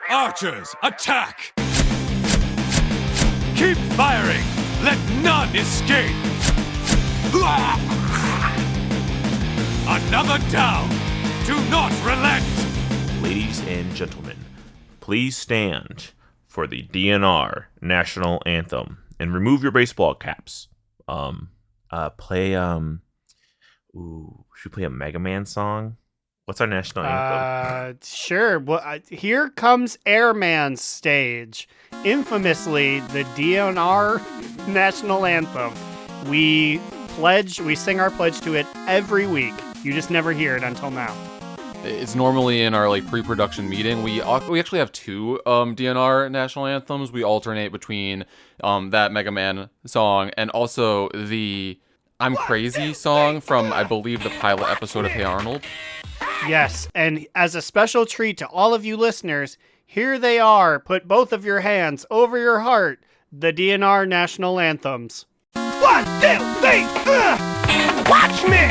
Archers, attack! Keep firing! Let none escape! Another down! Do not relent! Ladies and gentlemen, please stand for the DNR National Anthem and remove your baseball caps. Play should we play a Mega Man song? What's our national anthem? Sure. Well, here comes Airman's stage. Infamously, the DNR national anthem. We sing our pledge to it every week. You just never hear it until now. It's normally in our pre-production meeting. We actually have two DNR national anthems. We alternate between that Mega Man song and also the I'm Crazy song from, I believe, the pilot episode of Hey Arnold. Yes, and as a special treat to all of you listeners, here they are. Put both of your hands over your heart. The DNR national anthems. 1, 2, 3, watch me!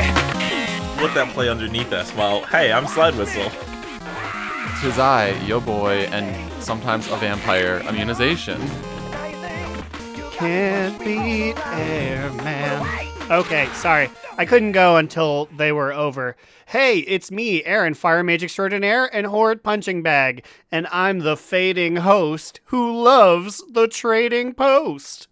Let that play underneath us while, hey, I'm Slidewhistle. 'Tis I, your boy, and sometimes a vampire, Immunization. Can't beat Airman. Okay, sorry. I couldn't go until they were over. Hey, it's me, Aaron, Fire Mage Extraordinaire and Horrid Punching Bag, and I'm the fading host who loves the Trading Post.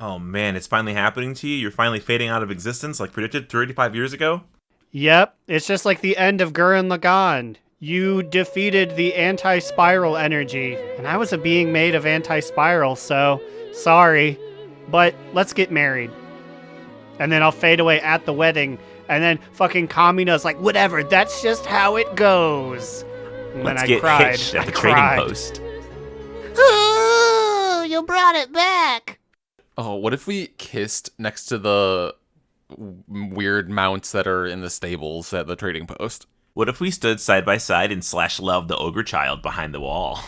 Oh man, it's finally happening to you? You're finally fading out of existence like predicted 35 years ago? Yep, it's just like the end of Gurren Lagann. You defeated the anti-spiral energy, and I was a being made of anti-spiral, so sorry. But let's get married. And then I'll fade away at the wedding, and then fucking Kamina's like, whatever, that's just how it goes. And Let's then get cried. hitched at the Trading Post. Ooh, you brought it back. Oh, what if we kissed next to the weird mounts that are in the stables at the Trading Post? What if we stood side by side and /loved the ogre child behind the wall?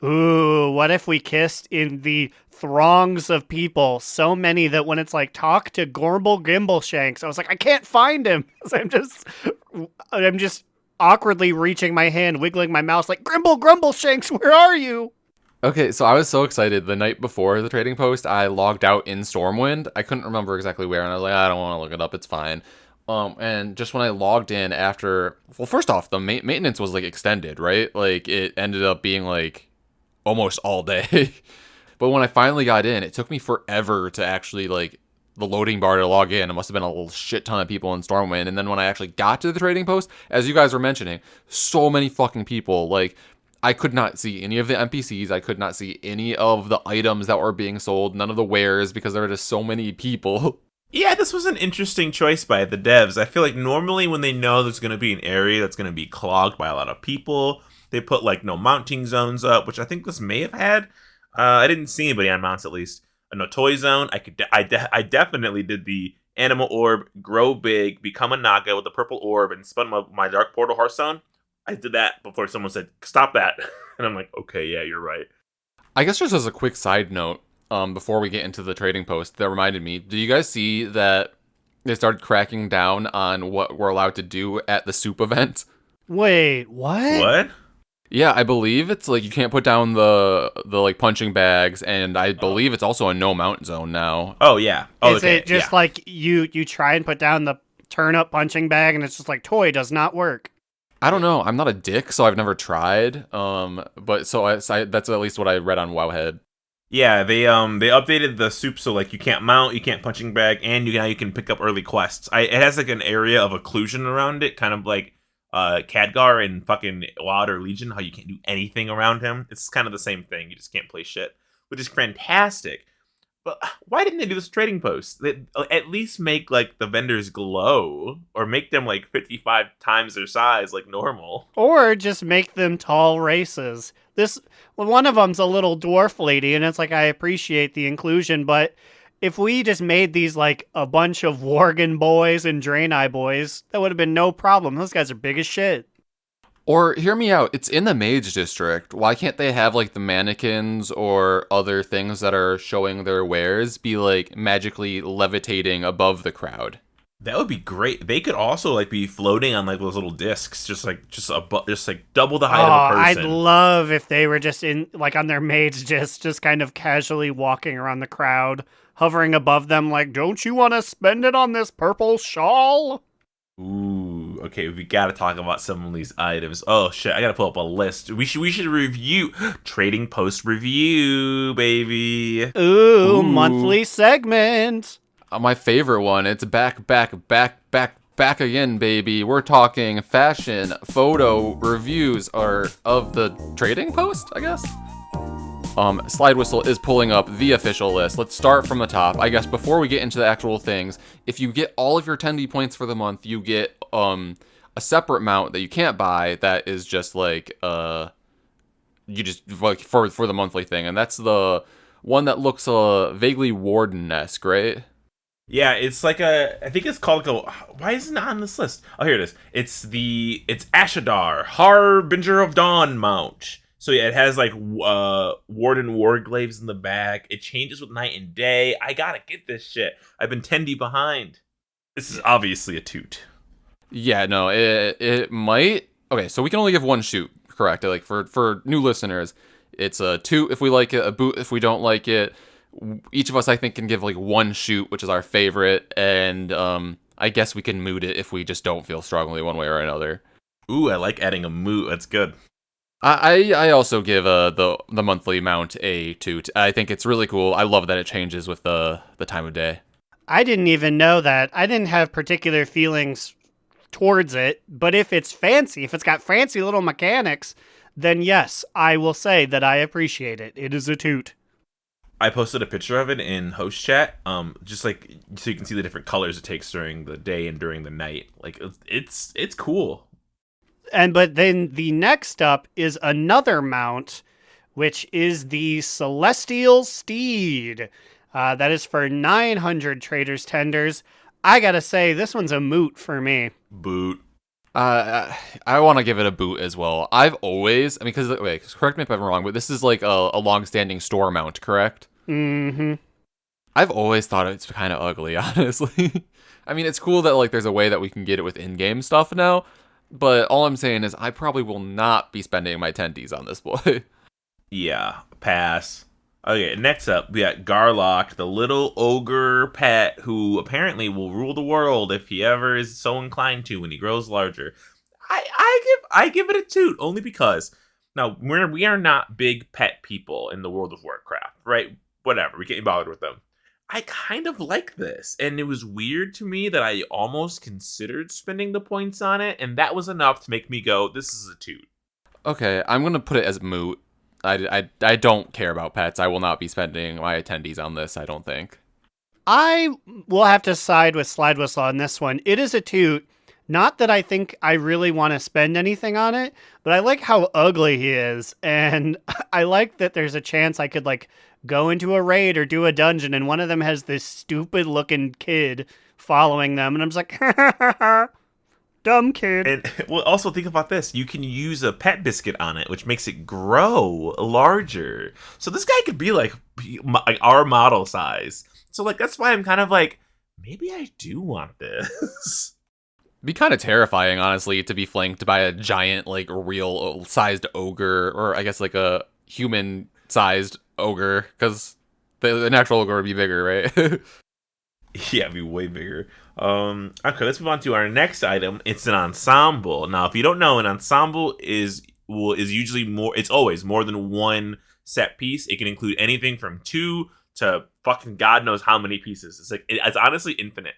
Ooh, what if we kissed in the throngs of people? So many that when it's like, talk to Gorble Gimbleshanks, I was like, I can't find him. So I'm just awkwardly reaching my hand, wiggling my mouse like, Grimble Grumbleshanks, where are you? Okay, so I was so excited. The night before the Trading Post, I logged out in Stormwind. I couldn't remember exactly where, and I was like, I don't want to look it up, it's fine. And just when I logged in after, well, first off, the maintenance was extended, right? It ended up being almost all day. But when I finally got in, it took me forever to actually the loading bar to log in. It must have been a little shit ton of people in Stormwind. And then when I actually got to the Trading Post, as you guys were mentioning, so many fucking people. I could not see any of the NPCs. I could not see any of the items that were being sold. None of the wares, because there were just so many people. Yeah, this was an interesting choice by the devs. I feel like normally when they know there's going to be an area that's going to be clogged by a lot of people, they put no mounting zones up, which I think this may have had. I didn't see anybody on mounts, at least. No toy zone. I definitely did the animal orb, grow big, become a Naga with the purple orb, and spun my Dark Portal Hearthstone. I did that before someone said, stop that. And I'm like, okay, yeah, you're right. I guess just as a quick side note, before we get into the Trading Post, that reminded me, do you guys see that they started cracking down on what we're allowed to do at the soup event? Wait, what? What? Yeah, I believe it's you can't put down the punching bags, and I believe it's also a no mount zone now. Oh yeah. Oh, Is it just you try and put down the turn-up punching bag, and it's just toy does not work? I don't know. I'm not a dick, so I've never tried. But so that's at least what I read on Wowhead. Yeah, they updated the soup so you can't mount, you can't punching bag, and now you can pick up early quests. It has an area of occlusion around it, kind of like Khadgar in fucking WoD or Legion, how you can't do anything around him. It's kind of the same thing. You just can't play shit, which is fantastic. But why didn't they do this Trading Post? They at least make the vendors glow, or make them 55 times their size like normal, or just make them tall races. One of them's a little dwarf lady, and it's I appreciate the inclusion, but if we just made these a bunch of Worgen boys and Draenei boys, that would have been no problem. Those guys are big as shit. Or, hear me out, it's in the Mage District. Why can't they have, the mannequins or other things that are showing their wares be, magically levitating above the crowd? That would be great. They could also like be floating on like those little discs, just like double the height of a I'd person. love if they were just in like on their maids, just kind of casually walking around the crowd, hovering above them, like, "Don't you want to spend it on this purple shawl?" Ooh, okay, we gotta talk about some of these items. Oh shit, I gotta pull up a list. We should review trading post review, baby. Ooh, monthly segment. My favorite one. It's back again, baby. We're talking fashion, photo reviews, or of the trading post, I guess. Slidewhistle is pulling up the official list. Let's start from the top. I guess before we get into the actual things, if you get all of your attendee points for the month, you get a separate mount that you can't buy that is just like you just like for the monthly thing, and that's the one that looks vaguely Warden-esque, right? Yeah, it's like I think it's called like a. Why isn't it on this list? Oh, here it is. It's Ashadar, Harbinger of Dawn mount. So yeah, it has like Warden Warglaves in the back. It changes with night and day. I gotta get this shit. I've been 10D behind. This is obviously a toot. Yeah, no, it might. Okay, so we can only give one shoot, correct? Like for new listeners, it's a toot if we like it, a boot if we don't like it. Each of us, I think, can give like one shoot, which is our favorite, and I guess we can moot it if we just don't feel strongly one way or another. Ooh, I like adding a moot. That's good. I also give the monthly mount a toot. I think it's really cool. I love that it changes with the time of day. I didn't even know that. I didn't have particular feelings towards it, but if it's fancy, if it's got fancy little mechanics, then yes, I will say that I appreciate it. It is a toot. I posted a picture of it in host chat, just like so you can see the different colors it takes during the day and during the night. Like it's cool. But then the next up is another mount, which is the Celestial Steed. That is for 900 Traders Tenders. I gotta say, this one's a moot for me. Boot. I want to give it a boot as well. I've always, I mean, because wait, correct me if I'm wrong, but this is like a long-standing store mount, correct? Mm-hmm. I've always thought it's kind of ugly, honestly. I mean, it's cool that like there's a way that we can get it with in-game stuff now, but all I'm saying is I probably will not be spending my 10Ds on this boy. Yeah, pass. Okay, next up, we got Garlock, the little ogre pet who apparently will rule the world if he ever is so inclined to when he grows larger. I give it a toot, only because now we are not big pet people in the World of Warcraft, right? Whatever, we can't be bothered with them. I kind of like this, and it was weird to me that I almost considered spending the points on it, and that was enough to make me go, this is a toot. Okay, I'm gonna put it as moot. I don't care about pets. I will not be spending my attendees on this, I don't think. I will have to side with Slidewhistle on this one. It is a toot. Not that I think I really want to spend anything on it, but I like how ugly he is, and I like that there's a chance I could like go into a raid or do a dungeon, and one of them has this stupid-looking kid following them, and I'm just like, dumb kid. And well, also think about this. You can use a pet biscuit on it, which makes it grow larger. So this guy could be like our model size. So like that's why I'm kind of like, maybe I do want this. Be kind of terrifying, honestly, to be flanked by a giant, like, real-sized ogre, or I guess, like, a human-sized ogre, because the natural ogre would be bigger, right? Yeah, it'd be way bigger. Okay, let's move on to our next item. It's an ensemble. Now, if you don't know, an ensemble is usually more. It's always more than one set piece. It can include anything from 2 to fucking God knows how many pieces. It's like it's honestly infinite.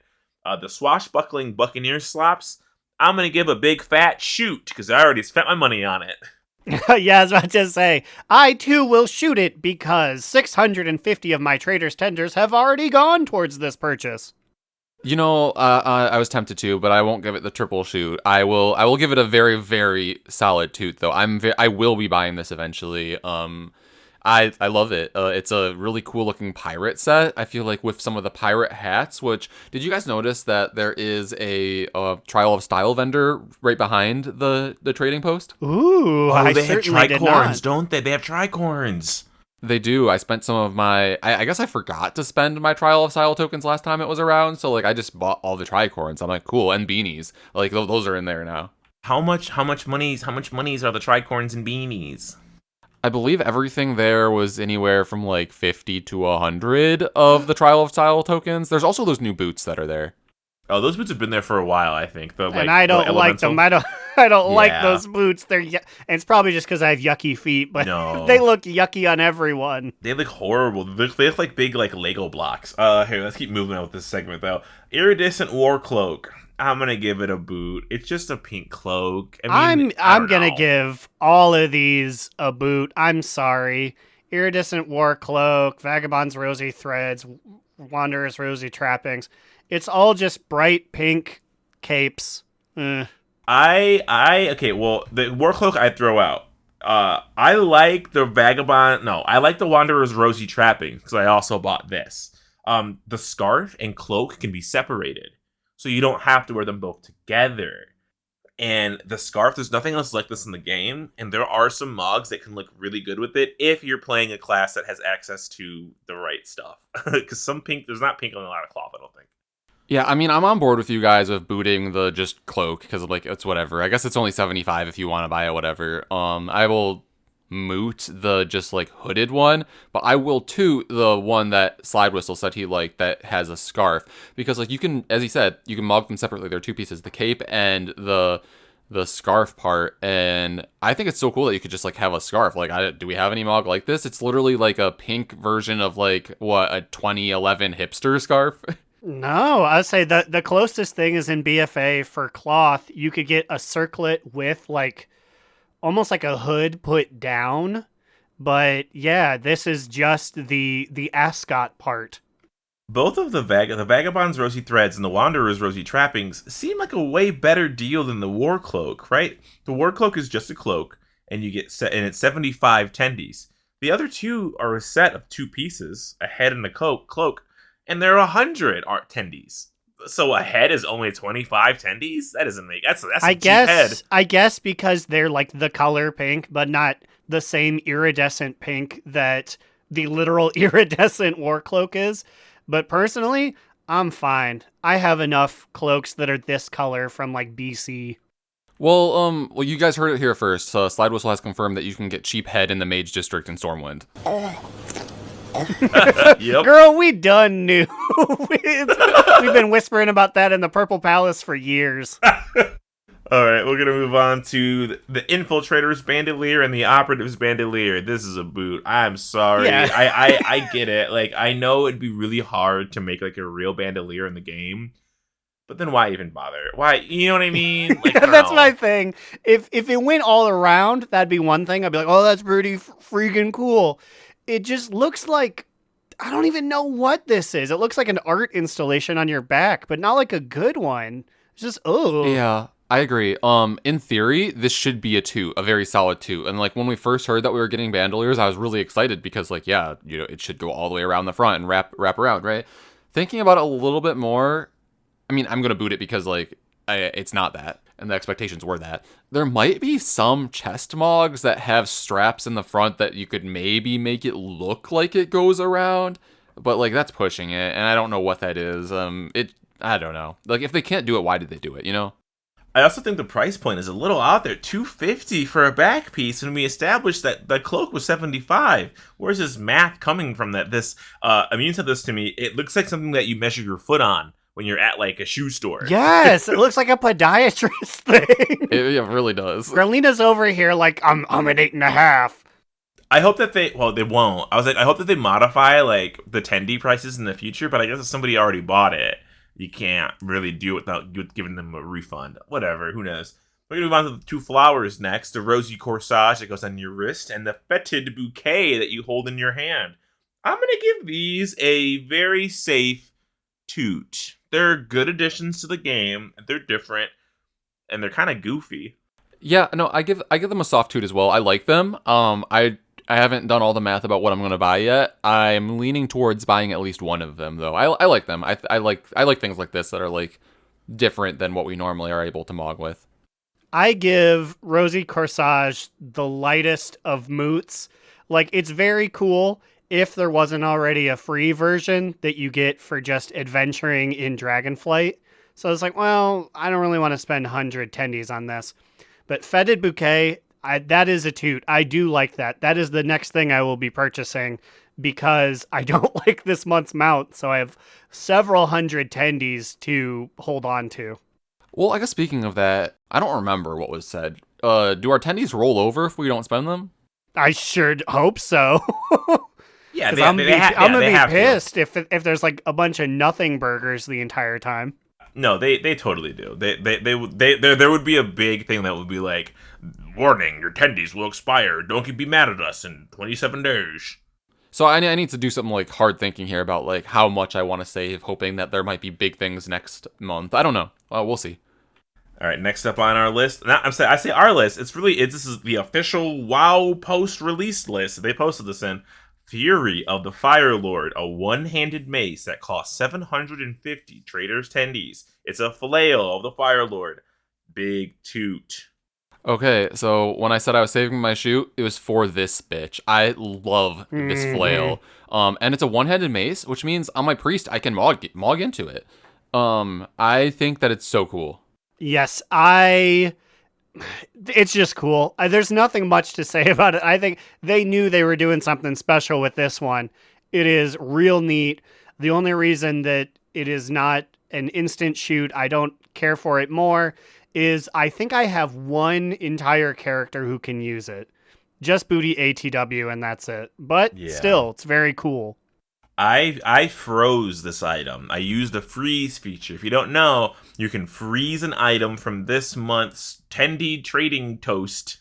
The swashbuckling Buccaneer slops, I'm going to give a big fat shoot because I already spent my money on it. Yeah, I was about to say, I too will shoot it because 650 of my Trader's Tenders have already gone towards this purchase. You know, I was tempted to, but I won't give it the triple shoot. I will give it a very, very solid toot, though. I will be buying this eventually. I love it. It's a really cool looking pirate set. I feel like with some of the pirate hats, which, did you guys notice that there is a Trial of Style vendor right behind the trading post? Ooh, Oh, I they have certainly did not. tricorns, don't they? They have tricorns. They do. I spent some of my... I guess I forgot to spend my Trial of Style tokens last time it was around, so, like, I just bought all the tricorns. I'm like, cool, and beanies. Like, those are in there now. How much monies are the tricorns and beanies? I believe everything there was anywhere from, like, 50 to 100 of the Trial of Style tokens. There's also those new boots that are there. Oh, those boots have been there for a while, I think. And I don't like them. I don't like those boots. And it's probably just because I have yucky feet, but No. they look yucky on everyone. They look horrible. They look like big, like, Lego blocks. Here, let's keep moving on with this segment, though. Iridescent War Cloak. I'm gonna give it a boot. It's just a pink cloak. I'm gonna give all of these a boot. I'm sorry. Iridescent War Cloak, Vagabond's Rosy Threads, Wanderer's Rosy Trappings. It's all just bright pink capes. Okay, well, the War Cloak I'd throw out. I like the I like the Wanderer's Rosy Trappings, because I also bought this. The scarf and cloak can be separated, so you don't have to wear them both together. And the scarf, there's nothing else like this in the game, and there are some mogs that can look really good with it if you're playing a class that has access to the right stuff. Because there's not pink on a lot of cloth, I don't think. Yeah, I mean, I'm on board with you guys with booting the just cloak, because, like, it's whatever. I guess it's only 75 if you want to buy it, whatever. I will moot the just, like, hooded one, but I will toot the one that Slidewhistle said he liked that has a scarf. Because, like, you can, as he said, you can mog them separately. They're two pieces, the cape and the scarf part, and I think it's so cool that you could just, like, have a scarf. Like, do we have any mog like this? It's literally, like, a pink version of, like, a 2011 hipster scarf. No, I'd say the closest thing is in BFA for cloth. You could get a circlet with, like, almost like a hood put down. But yeah, this is just the ascot part. Both of the Vagabond's Rosy Threads and the Wanderer's Rosy Trappings seem like a way better deal than the War Cloak, right? The War Cloak is just a cloak, and and it's 75 tendies. The other two are a set of two pieces, a head and a cloak, and they're 100 art tendies. So a head is only 25 tendies? That doesn't make... That's a cheap head. I guess because they're like the color pink, but not the same iridescent pink that the literal iridescent war cloak is. But personally, I'm fine. I have enough cloaks that are this color from, like, BC. Well, you guys heard it here first. Slidewhistle has confirmed that you can get cheap head in the Mage District in Stormwind. Yep. Girl, we done knew. We've been whispering about that in the Purple Palace for years. All right, we're going to move on to the Infiltrator's Bandolier and the Operative's Bandolier. This is a boot. I'm sorry. Yeah. I get it. Like, I know it'd be really hard to make, like, a real bandolier in the game, but then why even bother? Why? You know what I mean? Like, That's my thing. If it went all around, that'd be one thing. I'd be like, oh, that's pretty freaking cool. It just looks like, I don't even know what this is. It looks like an art installation on your back, but not like a good one. It's just, oh. Yeah, I agree. In theory, this should be a very solid 2. And, like, when we first heard that we were getting bandoliers, I was really excited because, like, yeah, you know, it should go all the way around the front and wrap around, right? Thinking about it a little bit more, I mean, I'm going to boot it because, like, it's not that, and the expectations were that. There might be some chest mogs that have straps in the front that you could maybe make it look like it goes around, but, like, that's pushing it, and I don't know what that is. I don't know. Like, if they can't do it, why did they do it, you know? I also think the price point is a little out there. $250 for a back piece, and we established that the cloak was $75. Where's this math coming from? Immune said this to me. It looks like something that you measure your foot on when you're at, like, a shoe store. Yes, it looks like a podiatrist thing. It really does. Garlina's over here like, I'm at 8.5. I hope that they won't. I was like, I hope that they modify, like, the tendy prices in the future, but I guess if somebody already bought it, you can't really do it without giving them a refund. Whatever, who knows. We're going to move on to the 2 flowers next. The rosy corsage that goes on your wrist and the fetid bouquet that you hold in your hand. I'm going to give these a very safe toot. They're good additions to the game. They're different, and they're kind of goofy. Yeah, no, I give them a soft toot as well. I like them. I haven't done all the math about what I'm going to buy yet. I'm leaning towards buying at least one of them, though. I like them. I like things like this that are, like, different than what we normally are able to mog with. I give Rosy Corsage the lightest of moots. Like, it's very cool if there wasn't already a free version that you get for just adventuring in Dragonflight. So I was like, well, I don't really want to spend 100 tendies on this. But Fetid Bouquet, that is a toot. I do like that. That is the next thing I will be purchasing because I don't like this month's mount. So I have several hundred tendies to hold on to. Well, I guess speaking of that, I don't remember what was said. Do our tendies roll over if we don't spend them? I sure hope so. Yeah, I'm gonna be have to. pissed if there's like a bunch of nothing burgers the entire time. No, they totally do. There would be a big thing that would be like, warning, your tendies will expire. Don't be mad at us in 27 days. So I need to do something like hard thinking here about like how much I want to save, hoping that there might be big things next month. I don't know. We'll see. All right, next up on our list. Now, I say our list. This is the official WoW post-release list. They posted this in. Fury of the Fire Lord, a one-handed mace that costs 750 traders tendies. It's a flail of the Fire Lord. Big toot. Okay, so when I said I was saving my shoot, it was for this bitch. I love this flail. And it's a one-handed mace, which means on my priest I can mog into it. I think that it's so cool. Yes, it's just cool. There's nothing much to say about it. I think they knew they were doing something special with this one. It is real neat. The only reason that it is not an instant shoot, I don't care for it more, is I think I have one entire character who can use it. Just Booty ATW and that's it. But still, it's very cool. I froze this item. I used the freeze feature. If you don't know, you can freeze an item from this month's Tendy Trading Toast,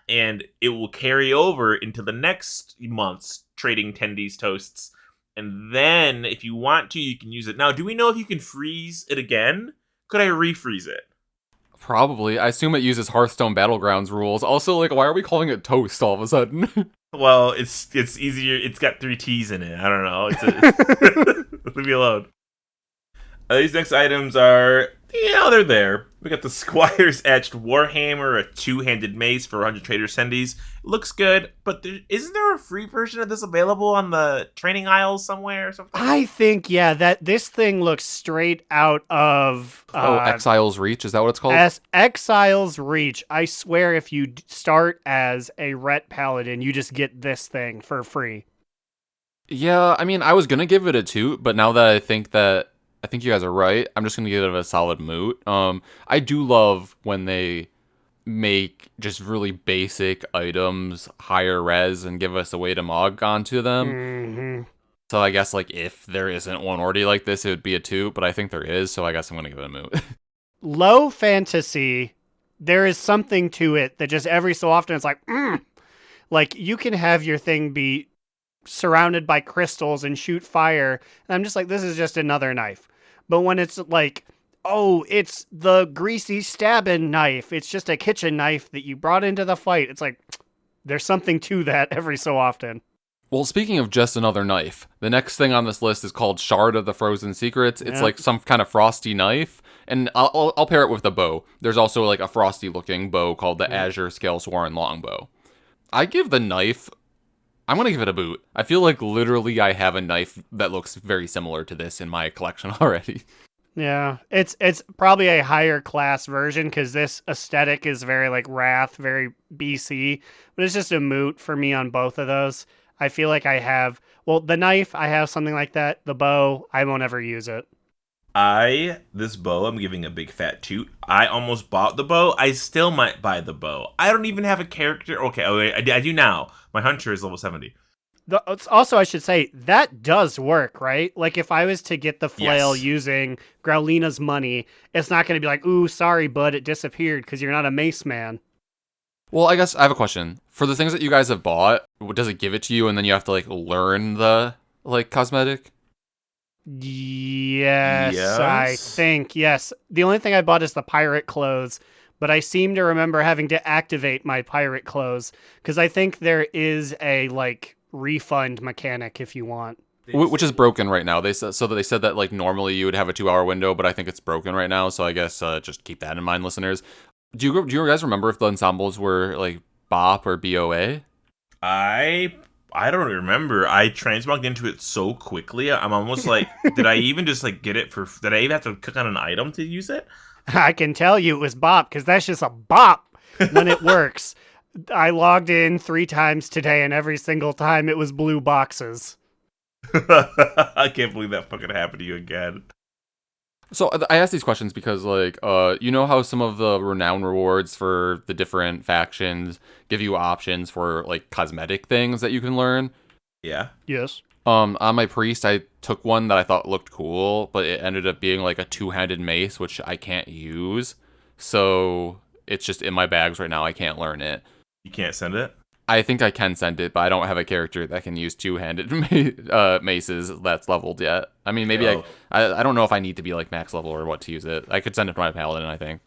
and it will carry over into the next month's Trading Tendies Toasts. And then, if you want to, you can use it. Now, do we know if you can freeze it again? Could I refreeze it? Probably. I assume it uses Hearthstone Battlegrounds rules. Also, like, why are we calling it Toast all of a sudden? Well, it's easier. It's got 3 T's in it. I don't know. Leave me alone. These next items are, they're there. We got the Squire's Etched Warhammer, a 2-handed mace for 100 trader sendies. Looks good, but isn't there a free version of this available on the training aisles somewhere or something? I think, that this thing looks straight out of... Exile's Reach? Is that what it's called? Exile's Reach. I swear if you start as a Ret Paladin, you just get this thing for free. Yeah, I mean, I was going to give it a toot, but now that I think you guys are right, I'm just going to give it a solid moot. I do love when they make just really basic items higher res and give us a way to mog onto them. Mm-hmm. So I guess like if there isn't one already like this, it would be a toot, but I think there is, so I guess I'm going to give it a moot. Low fantasy, there is something to it that just every so often it's like, like you can have your thing be surrounded by crystals and shoot fire, and I'm just like, this is just another knife. But when it's like, oh, it's the greasy stabbing knife, it's just a kitchen knife that you brought into the fight, it's like, there's something to that every so often. Well, speaking of just another knife, the next thing on this list is called Shard of the Frozen Secrets. It's like some kind of frosty knife, and I'll pair it with the bow. There's also like a frosty-looking bow called the Azure Scalesworn Longbow. I'm going to give it a boot. I feel like literally I have a knife that looks very similar to this in my collection already. Yeah, it's probably a higher class version because this aesthetic is very like Wrath, very BC, but it's just a moot for me on both of those. I feel like I have, the knife, I have something like that. The bow, I won't ever use it. This bow, I'm giving a big fat toot. I almost bought the bow. I still might buy the bow. I don't even have a character. Okay, I do now. My hunter is level 70. Also, I should say, that does work, right? Like, if I was to get the flail using Growlina's money, it's not going to be like, ooh, sorry, bud, it disappeared because you're not a mace man. Well, I guess I have a question. For the things that you guys have bought, does it give it to you and then you have to, like, learn the, like, cosmetic? Yes, I think, yes. The only thing I bought is the pirate clothes, but I seem to remember having to activate my pirate clothes, because I think there is a, like, refund mechanic if you want. Which is broken right now. They said that, like, normally you would have a 2-hour window, but I think it's broken right now, so I guess just keep that in mind, listeners. Do you guys remember if the ensembles were, like, BOP or BOA? I don't remember. I transmogged into it so quickly. I'm almost like, did I even just like get it for? Did I even have to click on an item to use it? I can tell you it was bop because that's just a bop when it works. I logged in 3 times today, and every single time it was blue boxes. I can't believe that fucking happened to you again. So I asked these questions because, like, you know how some of the renown rewards for the different factions give you options for like cosmetic things that you can learn. Yeah. Yes. On my priest, I took one that I thought looked cool, but it ended up being like a 2-handed mace, which I can't use. So it's just in my bags right now. I can't learn it. You can't send it? I think I can send it, but I don't have a character that can use 2-handed maces that's leveled yet. I mean, maybe Oh. I don't know if I need to be like max level or what to use it. I could send it to my paladin, I think.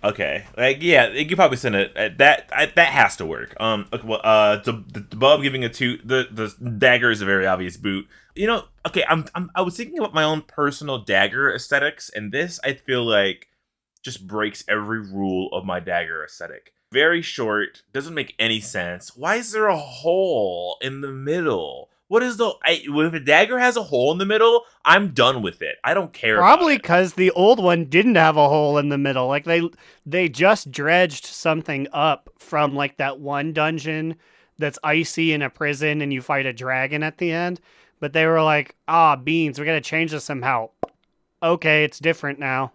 Okay, like yeah, you could probably send it. That has to work. Okay, well, the bulb giving a toot. The dagger is a very obvious boot. You know, okay, I was thinking about my own personal dagger aesthetics, and this I feel like just breaks every rule of my dagger aesthetic. Very short, doesn't make any sense. Why is there a hole in the middle? What is if a dagger has a hole in the middle, I'm done with it. I don't care. Probably because the old one didn't have a hole in the middle. Like they just dredged something up from like that one dungeon that's icy in a prison and you fight a dragon at the end. But they were like, beans, we gotta change this somehow. Okay, it's different now.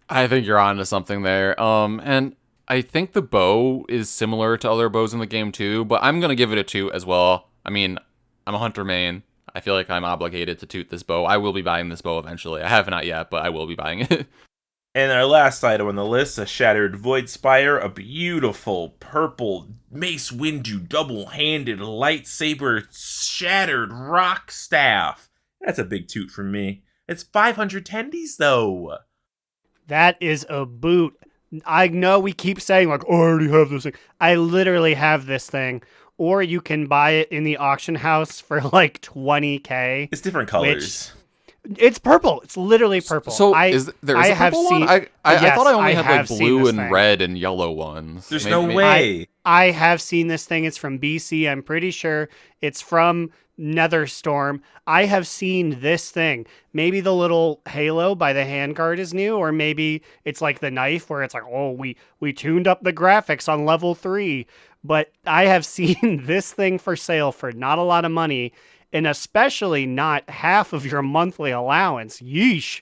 I think you're onto something there. And I think the bow is similar to other bows in the game too, but I'm gonna give it a 2 as well. I mean, I'm a hunter main. I feel like I'm obligated to toot this bow. I will be buying this bow eventually. I have not yet, but I will be buying it. And our last item on the list, a Shattered Void Spire, a beautiful purple Mace Windu double-handed lightsaber shattered rock staff. That's a big toot for me. It's 500 tendies though. That is a boot. I know we keep saying like, oh, I already have this thing. I literally have this thing. Or you can buy it in the auction house for like 20K. It's different colors. It's purple. It's literally purple. So there is a purple one? I thought I only had like blue and red and yellow ones. There's no way. I have seen this thing. It's from BC. I'm pretty sure it's from Netherstorm. I have seen this thing. Maybe the little halo by the handguard is new, or maybe it's like the knife where it's like, oh, we tuned up the graphics on level 3. But I have seen this thing for sale for not a lot of money, and especially not half of your monthly allowance. Yeesh.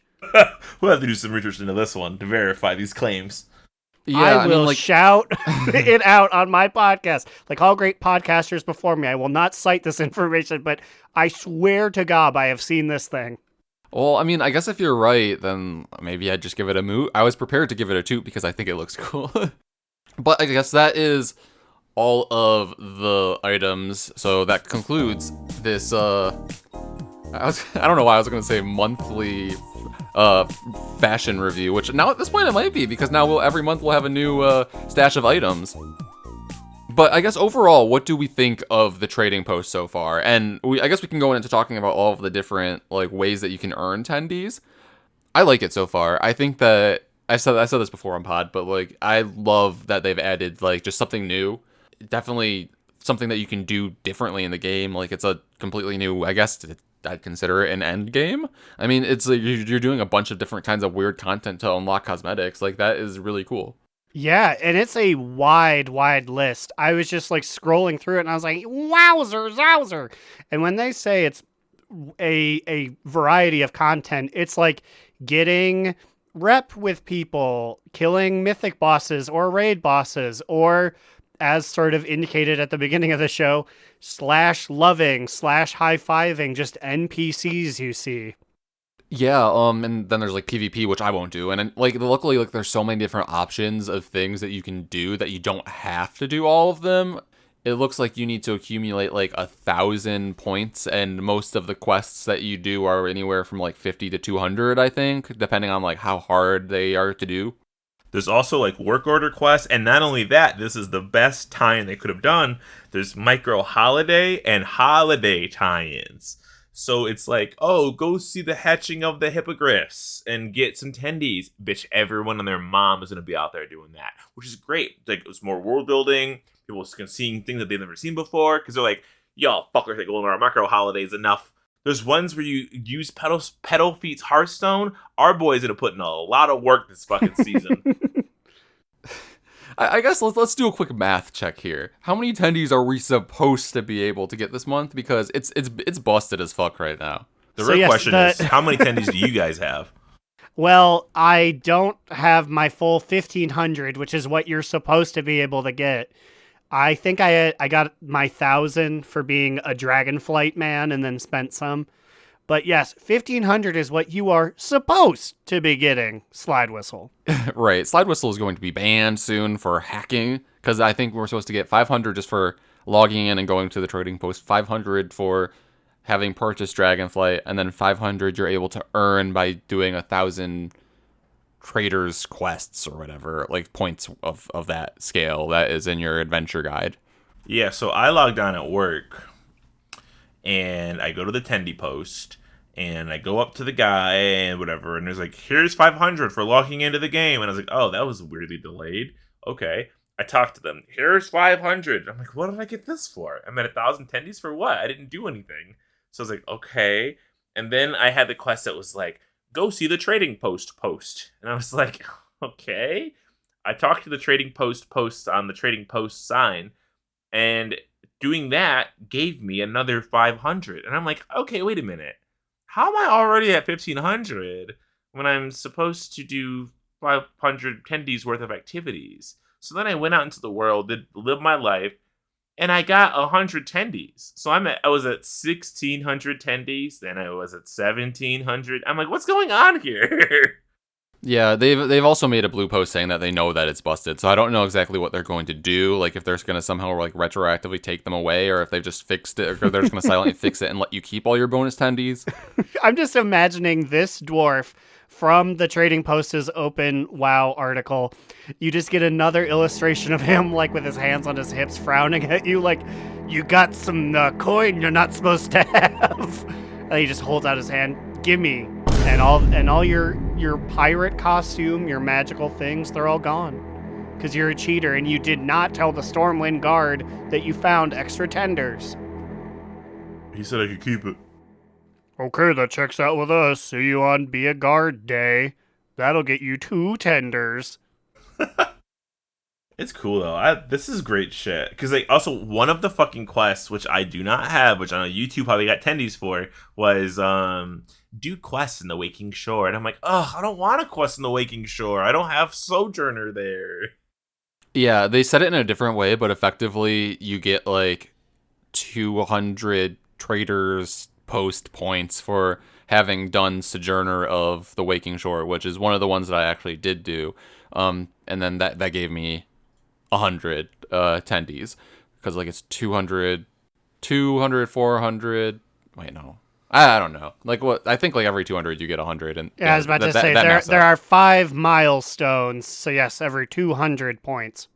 We'll have to do some research into this one to verify these claims. Yeah, I will shout it out on my podcast. Like all great podcasters before me, I will not cite this information, but I swear to God, I have seen this thing. Well, I mean, I guess if you're right, then maybe I'd just give it a moot. I was prepared to give it a toot because I think it looks cool. But I guess that is all of the items. So that concludes this, I don't know why I was going to say monthly fashion review, which now at this point it might be, because now every month we'll have a new stash of items. But I guess overall, what do we think of the trading post so far? And I guess we can go into talking about all of the different like ways that you can earn tendies. I like it so far. I think that I said this before on pod, but like I love that they've added like just something new. Definitely something that you can do differently in the game. Like it's a completely new, I guess I'd consider it an end game. I mean, it's like you're doing a bunch of different kinds of weird content to unlock cosmetics. Like that is really cool. Yeah, and it's a wide list. I was just like scrolling through it and I was like, wowzer. And when they say it's a variety of content, it's like getting rep with people, killing mythic bosses or raid bosses, or as sort of indicated at the beginning of the show, /loving, /high-fiving just NPCs you see. Yeah, and then there's like PvP, which I won't do, and like luckily like there's so many different options of things that you can do that you don't have to do all of them. It looks like you need to accumulate like 1,000 points, and most of the quests that you do are anywhere from like 50 to 200, I think, depending on like how hard they are to do. There's also like work order quests, and not only that, this is the best tie-in they could have done. There's micro holiday and holiday tie-ins. So it's like, oh, go see the hatching of the hippogriffs and get some tendies. Bitch, everyone and their mom is going to be out there doing that, which is great. Like, it's more world building. people seeing things that they've never seen before, because they're like, yo, fuckers, like going on our macro holidays enough. There's ones where you use Pedal Feet's Hearthstone. Our boys gonna put in a lot of work this fucking season. I guess let's do a quick math check here. How many attendees are we supposed to be able to get this month? Because it's busted as fuck right now. The real question is, how many attendees do you guys have? Well, I don't have my full 1,500, which is what you're supposed to be able to get. I think I got my 1,000 for being a Dragonflight man and then spent some. But yes, 1,500 is what you are supposed to be getting, Slidewhistle. Right. Slidewhistle is going to be banned soon for hacking, because I think we're supposed to get 500 just for logging in and going to the trading post, 500 for having purchased Dragonflight, and then 500 you're able to earn by doing 1,000 traders quests or whatever, like points of that scale that is in your adventure guide. Yeah, so I logged on at work, and I go to the attendee post, and I go up to the guy and whatever, and there's like, here's 500 for logging into the game. And I was like, oh, that was weirdly delayed. Okay. I talked to them. Here's 500. I'm like, what did I get this for? I'm at 1,000 attendees for what? I didn't do anything. So I was like, okay. And then I had the quest that was like, go see the trading post. And I was like, okay. I talked to the trading post on the trading post sign, and doing that gave me another 500. And I'm like, okay, wait a minute. How am I already at 1,500 when I'm supposed to do 500 attendees worth of activities? So then I went out into the world, lived my life, and I got 100 attendees. So I was at 1,600 attendees, then I was at 1,700. I'm like, what's going on here? Yeah, they've also made a blue post saying that they know that it's busted. So I don't know exactly what they're going to do, like if they're going to somehow like retroactively take them away, or if they've just fixed it, or they're just going to silently fix it and let you keep all your bonus attendees. I'm just imagining this dwarf from the Trading Post's open WoW article. You just get another illustration of him like with his hands on his hips frowning at you like, you got some coin you're not supposed to have. And he just holds out his hand, give me. And all your pirate costume, your magical things, they're all gone. Because you're a cheater and you did not tell the Stormwind Guard that you found extra tenders. He said I could keep it. Okay, that checks out with us. See you on Be a Guard Day. That'll get you 2 tenders. It's cool though. This is great shit. Because like, also one of the fucking quests, which I do not have, which I know YouTube probably got tendies for, was do quests in the Waking Shore. And I'm like, I don't want a quest in the Waking Shore. I don't have Sojourner there. Yeah, they said it in a different way, but effectively you get like 200 traders post points for having done Sojourner of the Waking Shore, which is one of the ones that I actually did do. And then that gave me 100 attendees, because like it's 200, 400. Wait, no. I don't know. Like what? I think like every 200 you get 100. And yeah, I was about to say there are 5 milestones. So yes, every 200 points.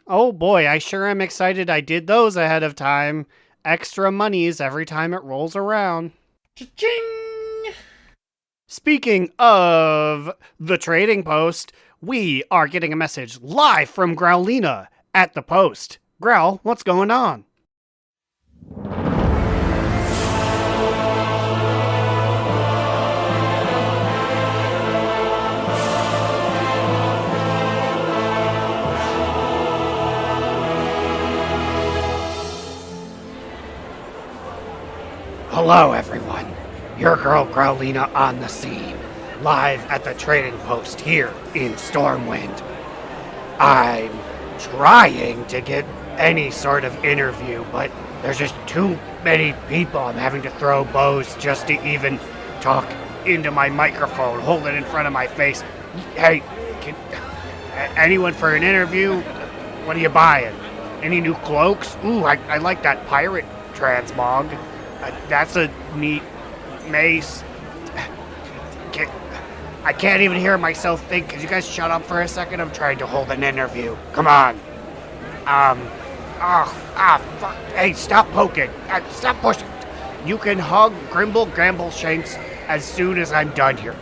Oh boy, I sure am excited I did those ahead of time. Extra monies every time it rolls around. Cha-ching! Speaking of the Trading Post, we are getting a message live from Growlina at the post. Growl, what's going on? Hello, everyone. Your girl Growlina on the scene, live at the Trading Post here in Stormwind. I'm trying to get any sort of interview, but there's just too many people. I'm having to throw bows just to even talk into my microphone, hold it in front of my face. Hey, anyone for an interview? What are you buying? Any new cloaks? Ooh, I like that pirate transmog. That's a neat mace. I can't even hear myself think. Could you guys shut up for a second? I'm trying to hold an interview. Come on. Fuck. Hey, stop poking. Stop pushing. You can hug Grimble Grambleshanks as soon as I'm done here.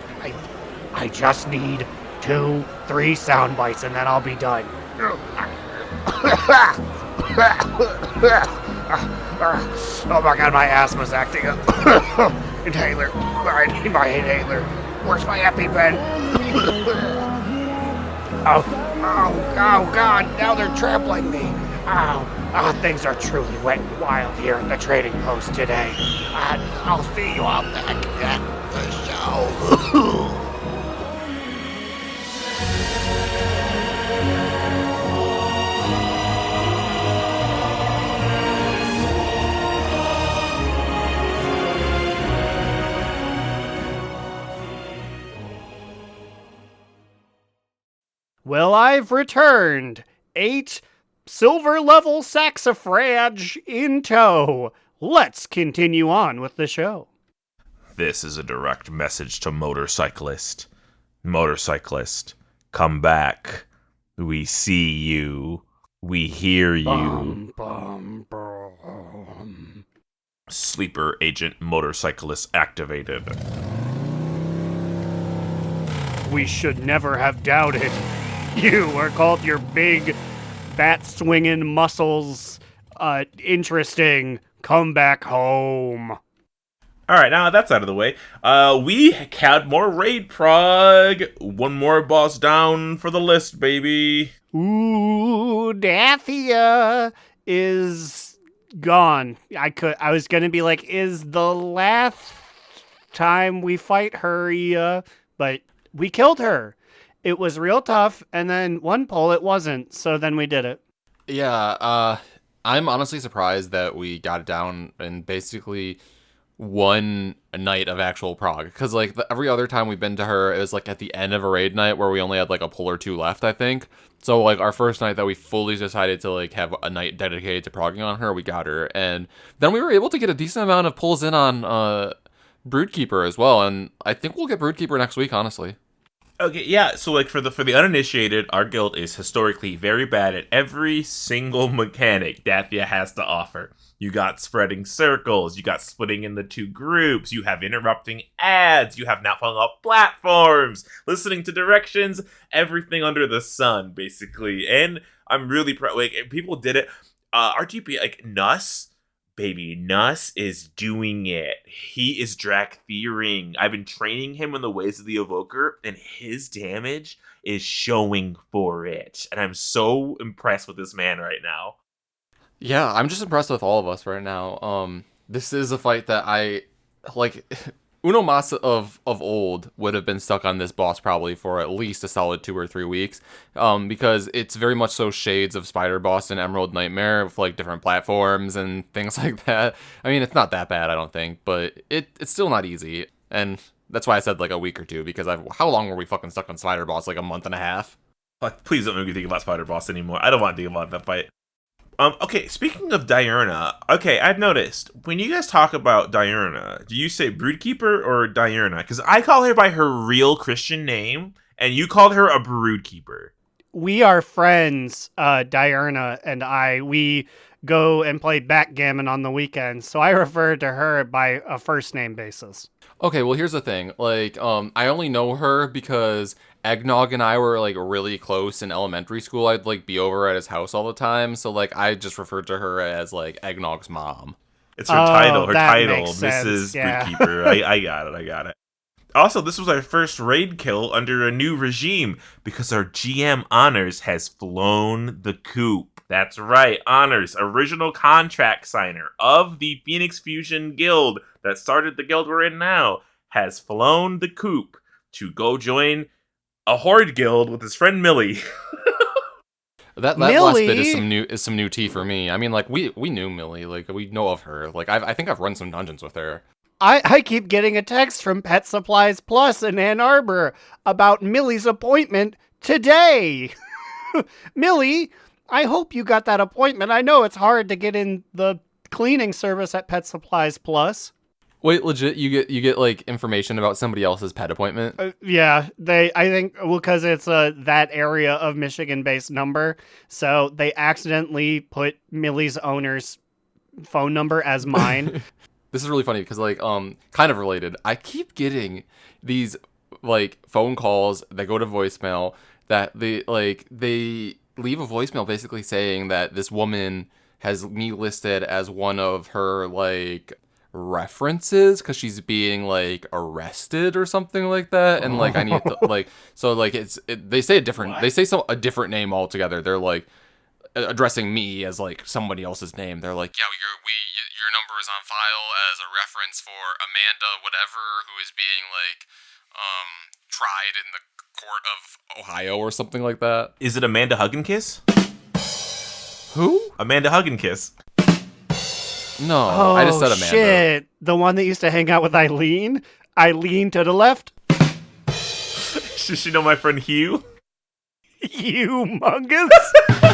I just need 2-3 sound bites and then I'll be done. Oh my god, my asthma's acting up. Inhaler. I need my inhaler. Where's my EpiPen? Oh god, now they're trampling me. Things are truly wet and wild here at the trading post today. I'll see you all back at the show. Well, I've returned. 8 silver level saxifrage in tow. Let's continue on with the show. This is a direct message to motorcyclist. Motorcyclist, come back. We see you. We hear you. Sleeper agent motorcyclist activated. We should never have doubted. You were called your big bat-swinging muscles. Interesting. Come back home. Alright, now that's out of the way. We had more raid prog. One more boss down for the list, baby. Ooh, Dathia is gone. I was gonna be like, is the last time we fight her, but we killed her. It was real tough, and then one pull it wasn't, so then we did it. Yeah, I'm honestly surprised that we got it down in basically one night of actual prog. Because, like, every other time we've been to her, it was, like, at the end of a raid night where we only had, like, a pull or two left, I think. So, like, our first night that we fully decided to, like, have a night dedicated to progging on her, we got her. And then we were able to get a decent amount of pulls in on Broodkeeper as well. And I think we'll get Broodkeeper next week, honestly. Okay, yeah, so like for the uninitiated, our guild is historically very bad at every single mechanic Dathia has to offer. You got spreading circles, you got splitting into two groups, you have interrupting ads, you have not falling off platforms, listening to directions, everything under the sun, basically. And I'm really proud, like, people did it. RGP, like, Nuss, baby, Nuss is doing it. He is Drakthering. I've been training him in the ways of the Evoker, and his damage is showing for it. And I'm so impressed with this man right now. Yeah, I'm just impressed with all of us right now. This is a fight that I, like, Uno Mas of old would have been stuck on this boss probably for at least a solid 2 or 3 weeks, because it's very much so shades of Spider Boss and Emerald Nightmare with, like, different platforms and things like that. I mean, it's not that bad, I don't think, but it's still not easy, and that's why I said, like, a week or two, because how long were we fucking stuck on Spider Boss? Like, a month and a half? Please don't make me think about Spider Boss anymore. I don't want to think about that fight. Okay, speaking of Diurna, okay, I've noticed, when you guys talk about Diurna, do you say Broodkeeper or Diurna? Because I call her by her real Christian name, and you called her a Broodkeeper. We are friends, Diurna and I. We go and play backgammon on the weekends, so I refer to her by a first name basis. Okay, well, here's the thing. Like, I only know her because Eggnog and I were, like, really close in elementary school. I'd, like, be over at his house all the time. So, like, I just referred to her as, like, Eggnog's mom. It's her title, makes sense. Mrs. Yeah. Broodkeeper. I got it. Also, this was our first raid kill under a new regime because our GM Honors has flown the coop. That's right, Honors, original contract signer of the Phoenix Fusion Guild that started the guild we're in now, has flown the coop to go join a horde guild with his friend Millie. That last bit is some new tea for me. I mean, like, we knew Millie, like, we know of her. Like, I think I've run some dungeons with her. I keep getting a text from Pet Supplies Plus in Ann Arbor about Millie's appointment today. Millie, I hope you got that appointment. I know it's hard to get in the cleaning service at Pet Supplies Plus. Wait, legit? You get like information about somebody else's pet appointment? Yeah, I think because it's that area of Michigan-based number, so they accidentally put Millie's owner's phone number as mine. This is really funny because, like, kind of related. I keep getting these, like, phone calls that go to voicemail that they leave a voicemail basically saying that this woman has me listed as one of her, like, references because she's being, like, arrested or something like that. And, like, I need to, like, so, like, they say a different name altogether. They're, like, addressing me as, like, somebody else's name. They're like, yeah, your number is on file as a reference for Amanda whatever, who is being, like, tried in the court of Ohio or something like that. Is it Amanda Hug and Kiss? Who? Amanda Hug and Kiss. No, Oh, I just said Amanda. shit. The one that used to hang out with Eileen? Eileen to the left? Does she know my friend Hugh? Humongous?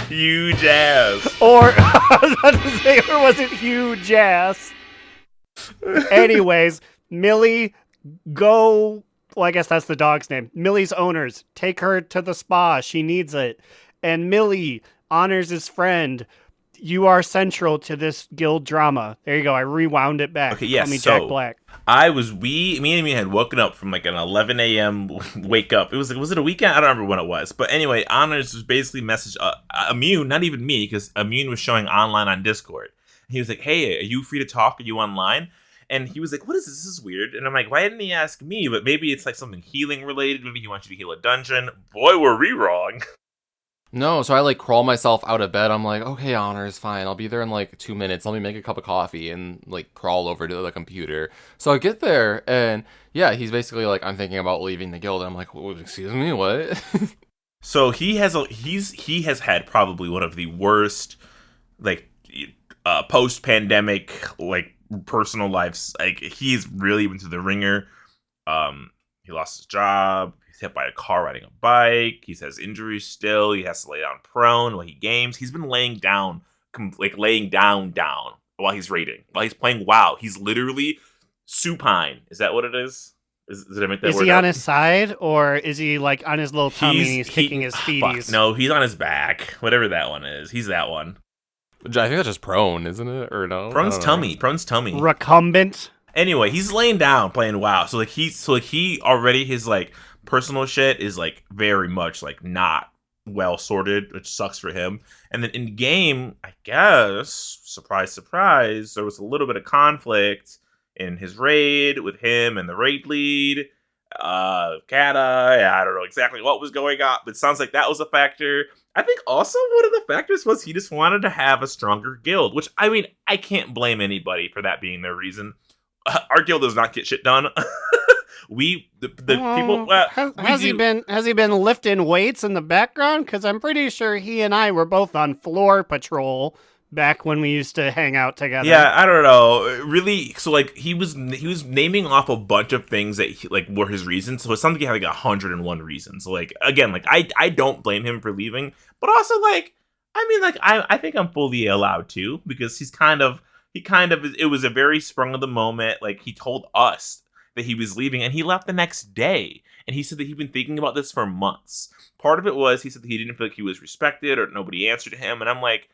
Huge ass. Or, I was about to say, or was it huge ass? Anyways, Millie, go. Well, I guess that's the dog's name. Millie's owners. Take her to the spa. She needs it. And Millie honors his friend. You are central to this guild drama. There you go. I rewound it back. Okay, yes. Call me So Jack Black. me and me had woken up from like an 11 a.m. wake up. Was it a weekend? I don't remember when it was. But anyway, Honors was basically messaged Immune, not even me, because Immune was showing online on Discord. He was like, hey, are you free to talk? Are you online? And he was like, what is this? This is weird. And I'm like, why didn't he ask me? But maybe it's like something healing related. Maybe he wants you to heal a dungeon. Boy, were we wrong. No, so I, like, crawl myself out of bed. I'm like, okay, Honors, fine. I'll be there in, like, 2 minutes. Let me make a cup of coffee and, like, crawl over to the computer. So I get there, and, yeah, he's basically like, I'm thinking about leaving the guild. And I'm like, excuse me, what? So he has had probably one of the worst, like, post-pandemic, like, personal lives. Like, he's really been through the ringer. He lost his job. He's hit by a car riding a bike. He has injuries still. He has to lay down prone while he games. He's been laying down while he's raiding. While he's playing WoW. He's literally supine. Is that what it is? Did I make that Is word he up? on his side, or is he, like, on his little tummy and he's kicking his feeties? No, he's on his back. Whatever that one is. He's that one. I think that's just prone, isn't it? Or no? Prone's tummy. Recumbent. Anyway, he's laying down playing WoW. So he already, his like personal shit is like very much like not well sorted, which sucks for him. And then in game, I guess, surprise, surprise, there was a little bit of conflict in his raid with him and the raid lead, Kata. I don't know exactly what was going on, but it sounds like that was a factor. I think also one of the factors was he just wanted to have a stronger guild, which, I mean, I can't blame anybody for that being their reason. Our guild does not get shit done. People. Has he been lifting weights in the background? Because I'm pretty sure he and I were both on floor patrol back when we used to hang out together. Yeah, I don't know. Really, so like he was naming off a bunch of things that were his reasons. So it's something he had like 101 reasons. So, like, again, like I don't blame him for leaving, but also like I mean, like I think I'm fully allowed to, because it was a very sprung of the moment. Like, he told us that he was leaving and he left the next day. And he said that he'd been thinking about this for months. Part of it was he said that he didn't feel like he was respected or nobody answered him. And I'm like,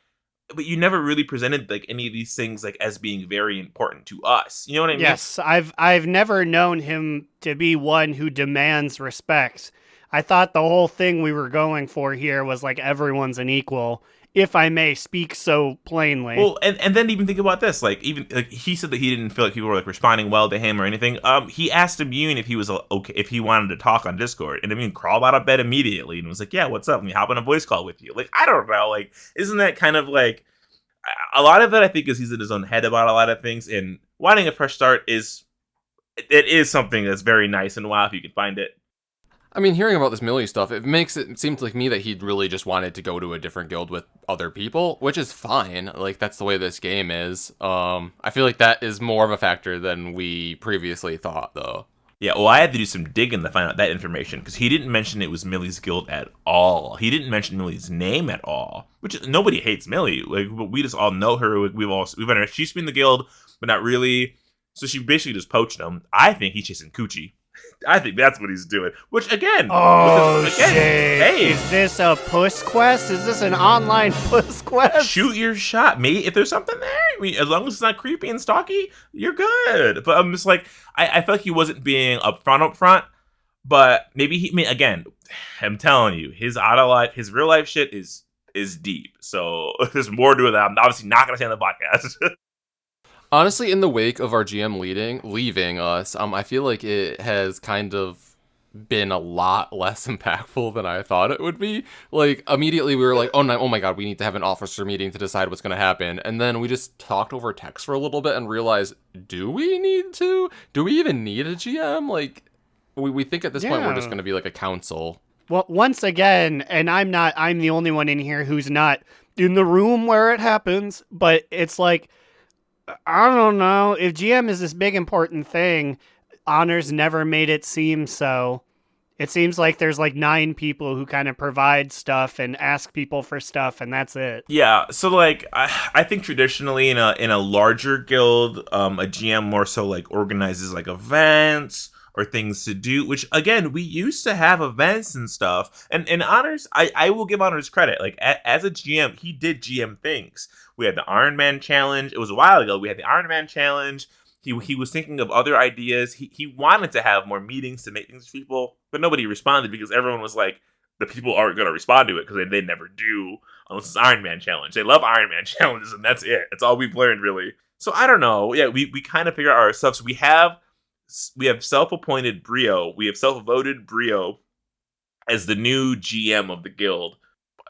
but you never really presented like any of these things like as being very important to us. You know what I mean? Yes, I've never known him to be one who demands respect. I thought the whole thing we were going for here was like everyone's an equal, if I may speak so plainly. Well, and then even think about this. Like, even like he said that he didn't feel like people were like responding well to him or anything. He asked Immune if he was okay, if he wanted to talk on Discord, and Immune crawled out of bed immediately and was like, "Yeah, what's up? Let me hop on a voice call with you." Like, I don't know. Like, isn't that kind of like a lot of it? I think is he's in his own head about a lot of things, and wanting a fresh start is something that's very nice and WoW if you can find it. I mean, hearing about this Millie stuff, it seems like me that he'd really just wanted to go to a different guild with other people, which is fine. Like, that's the way this game is. I feel like that is more of a factor than we previously thought, though. Yeah, well, I had to do some digging to find out that information, because he didn't mention it was Millie's guild at all. He didn't mention Millie's name at all, which nobody hates Millie. Like, we just all know her. She's been in the guild, but not really. So she basically just poached him. I think he's chasing coochie. I think that's what he's doing. Which again, shit! Hey, is this a puss quest? Is this an online puss quest? Shoot your shot, mate. If there's something there, I mean, as long as it's not creepy and stalky, you're good. But I'm just like, I felt like he wasn't being upfront. But maybe again, I'm telling you, his real life shit is is deep. So there's more to it that I'm obviously not going to say on the podcast. Honestly, in the wake of our GM leaving us, I feel like it has kind of been a lot less impactful than I thought it would be. Like, immediately we were like, oh, no, oh my god, we need to have an officer meeting to decide what's going to happen. And then we just talked over text for a little bit and realized, do we need to? Do we even need a GM? Like, we think at this point we're just going to be like a council. Well, once again, and I'm the only one in here who's not in the room where it happens, but it's like, I don't know, if GM is this big important thing, Honors never made it seem so. It seems like there's like 9 people who kind of provide stuff and ask people for stuff, and that's it. Yeah, so like I think traditionally in a larger guild, a GM more so like organizes like events or things to do, which again we used to have events and stuff. And Honors, I will give Honors credit. Like as a GM, he did GM things. We had the Iron Man challenge. It was a while ago. We had the Iron Man challenge. He was thinking of other ideas. He wanted to have more meetings to make things for people, but nobody responded because everyone was like, the people aren't going to respond to it because they never do unless it's Iron Man challenge. They love Iron Man challenges, and that's it. That's all we've learned, really. So I don't know. Yeah, we kind of figure out our stuff. So we have self-appointed Brio. We have self-voted Brio as the new GM of the guild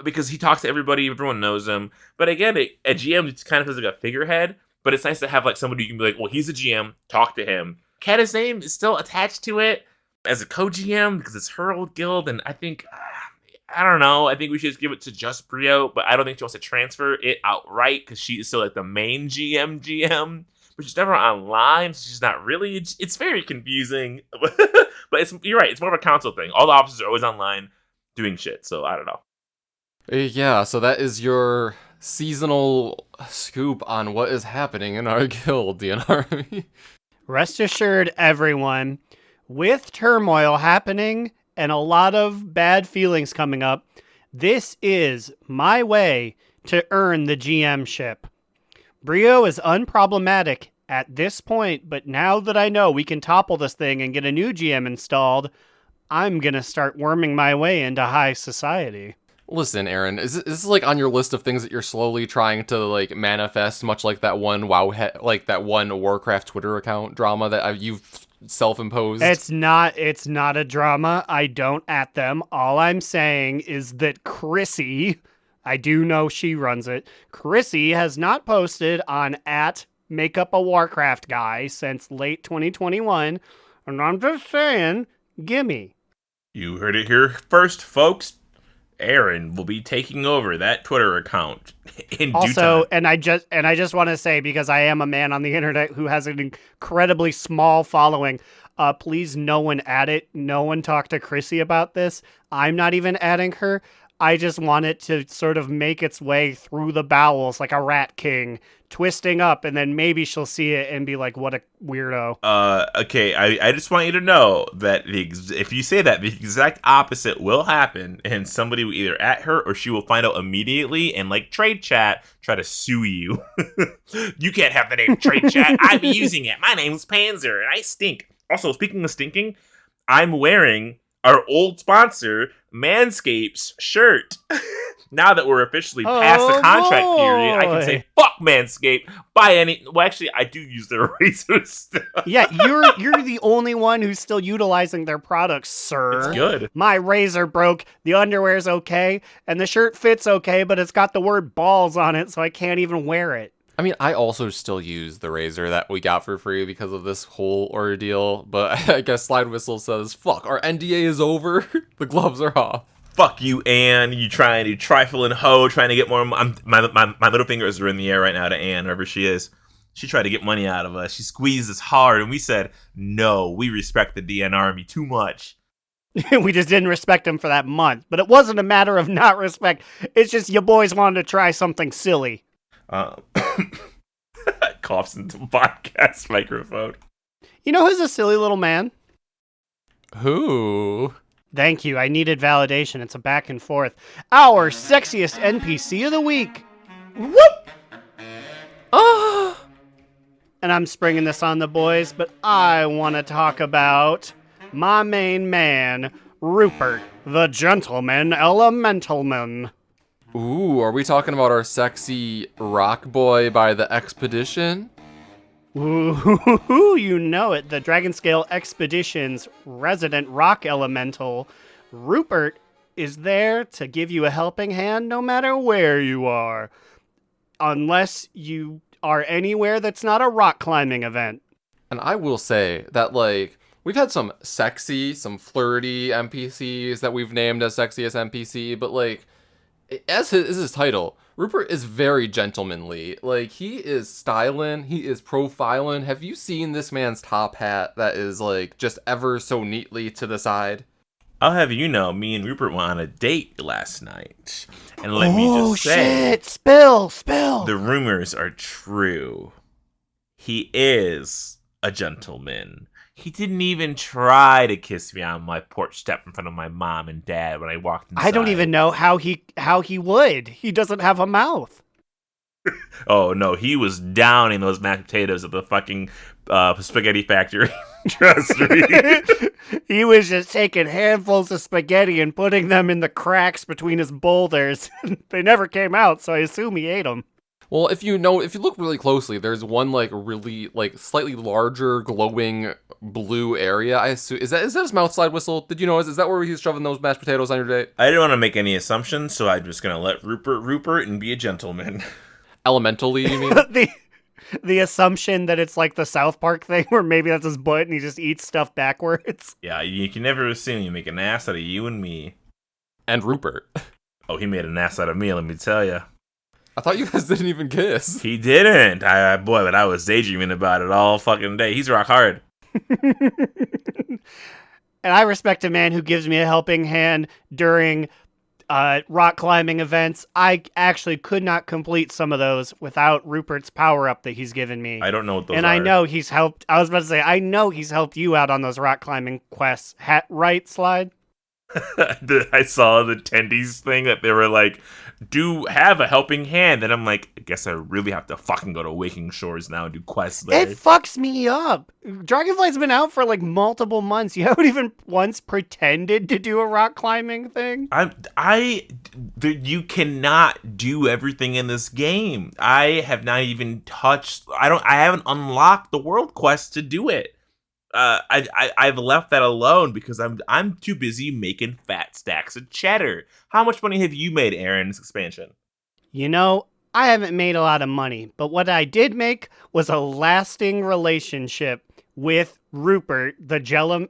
because he talks to everybody. Everyone knows him. But again, a GM just kind of feels like a figurehead. But it's nice to have like somebody you can be like, well, he's a GM, talk to him. Kata's name is still attached to it as a co-GM because it's her old guild, and I think, I don't know, I think we should just give it to just Brio, but I don't think she wants to transfer it outright because she is still like the main GM, but she's never online, so she's not really, it's very confusing, but you're right, it's more of a council thing. All the officers are always online doing shit, so I don't know. Yeah, so that is your seasonal scoop on what is happening in our guild, DNR. Rest assured, everyone, with turmoil happening and a lot of bad feelings coming up, this is my way to earn the GM ship. Brio is unproblematic at this point, but now that I know we can topple this thing and get a new GM installed, I'm gonna start worming my way into high society. Listen, Aaron, is this like on your list of things that you're slowly trying to like manifest, much like that one like that one Warcraft Twitter account drama that you've self-imposed? It's not a drama. I don't at them. All I'm saying is that Chrissy, I do know she runs it. Chrissy has not posted on @MakeUpAWarcraft since late 2021, and I'm just saying, gimme. You heard it here first, folks. Aaron will be taking over that Twitter account in due time. And I just want to say, because I am a man on the internet who has an incredibly small following, please no one add it. No one talk to Chrissy about this. I'm not even adding her. I just want it to sort of make its way through the bowels like a rat king, twisting up, and then maybe she'll see it and be like, what a weirdo. Okay, I just want you to know that if you say that, the exact opposite will happen, and somebody will either at her or she will find out immediately and, like trade chat, try to sue you. You can't have the name trade chat. I'm using it. My name's Panzer, and I stink. Also, speaking of stinking, I'm wearing our old sponsor, Manscaped's shirt. Now that we're officially past the contract period, I can say, fuck Manscaped. Buy any... Well, actually, I do use their razors. Yeah, you're the only one who's still utilizing their products, sir. It's good. My razor broke, the underwear's okay, and the shirt fits okay, but it's got the word balls on it, so I can't even wear it. I mean, I also still use the razor that we got for free because of this whole ordeal, but I guess Slidewhistle says, fuck, our NDA is over, the gloves are off. Fuck you, Anne. You trying to trifle and hoe, trying to get more... My little fingers are in the air right now to Anne, wherever she is. She tried to get money out of us. She squeezed us hard, and we said, no, we respect the DN Army too much. We just didn't respect them for that month, but it wasn't a matter of not respect. It's just you boys wanted to try something silly. Coughs into the podcast microphone. You know who's a silly little man? Who? Thank you. I needed validation. It's a back and forth. Our sexiest NPC of the week. Whoop! Oh! And I'm springing this on the boys, but I want to talk about my main man, Rupert, the Gentleman Elementalman. Ooh, are we talking about our sexy rock boy by the Expedition? Ooh, you know it. The Dragonscale Expedition's resident rock elemental, Rupert, is there to give you a helping hand no matter where you are. Unless you are anywhere that's not a rock climbing event. And I will say that, like, we've had some sexy, some flirty NPCs that we've named as sexiest NPC, but, like, as his title, Rupert is very gentlemanly. Like, he is styling, he is profiling. Have you seen this man's top hat that is, like, just ever so neatly to the side? I'll have you know, me and Rupert went on a date last night. And let me just say... shit! Spill! The rumors are true. He is a gentleman. He didn't even try to kiss me on my porch step in front of my mom and dad when I walked inside. I don't even know how he would. He doesn't have a mouth. Oh, no, he was downing those mashed potatoes at the fucking spaghetti factory. Trust me. He was just taking handfuls of spaghetti and putting them in the cracks between his boulders. They never came out, so I assume he ate them. Well, if you look really closely, there's one, like, really, like, slightly larger glowing blue area. I assume is that his mouth, Slidewhistle? Did you notice? Is that where he's shoving those mashed potatoes on your date? I didn't want to make any assumptions, so I'm just gonna let Rupert and be a gentleman. Elementally, you mean? The assumption that it's like the South Park thing where maybe that's his butt and he just eats stuff backwards. Yeah, you can never assume. You make an ass out of you and me. And Rupert. Oh, he made an ass out of me, let me tell you. I thought you guys didn't even kiss. He didn't. But I was daydreaming about it all fucking day. He's rock hard. And I respect a man who gives me a helping hand during rock climbing events. I actually could not complete some of those without Rupert's power up that he's given me. I don't know what those and are. I know he's helped. I was about to say, I know he's helped you out on those rock climbing quests. Right, Slide? I saw the attendees thing that they were like, do have a helping hand. And I'm like, I guess I really have to fucking go to Waking Shores now and do quests there. It fucks me up. Dragonflight's been out for like multiple months. You haven't even once pretended to do a rock climbing thing. You cannot do everything in this game. I have not even touched. I haven't unlocked the world quest to do it. I've left that alone because I'm too busy making fat stacks of cheddar. How much money have you made, Aaron, in this expansion? You know, I haven't made a lot of money, but what I did make was a lasting relationship with Rupert, the gentleman,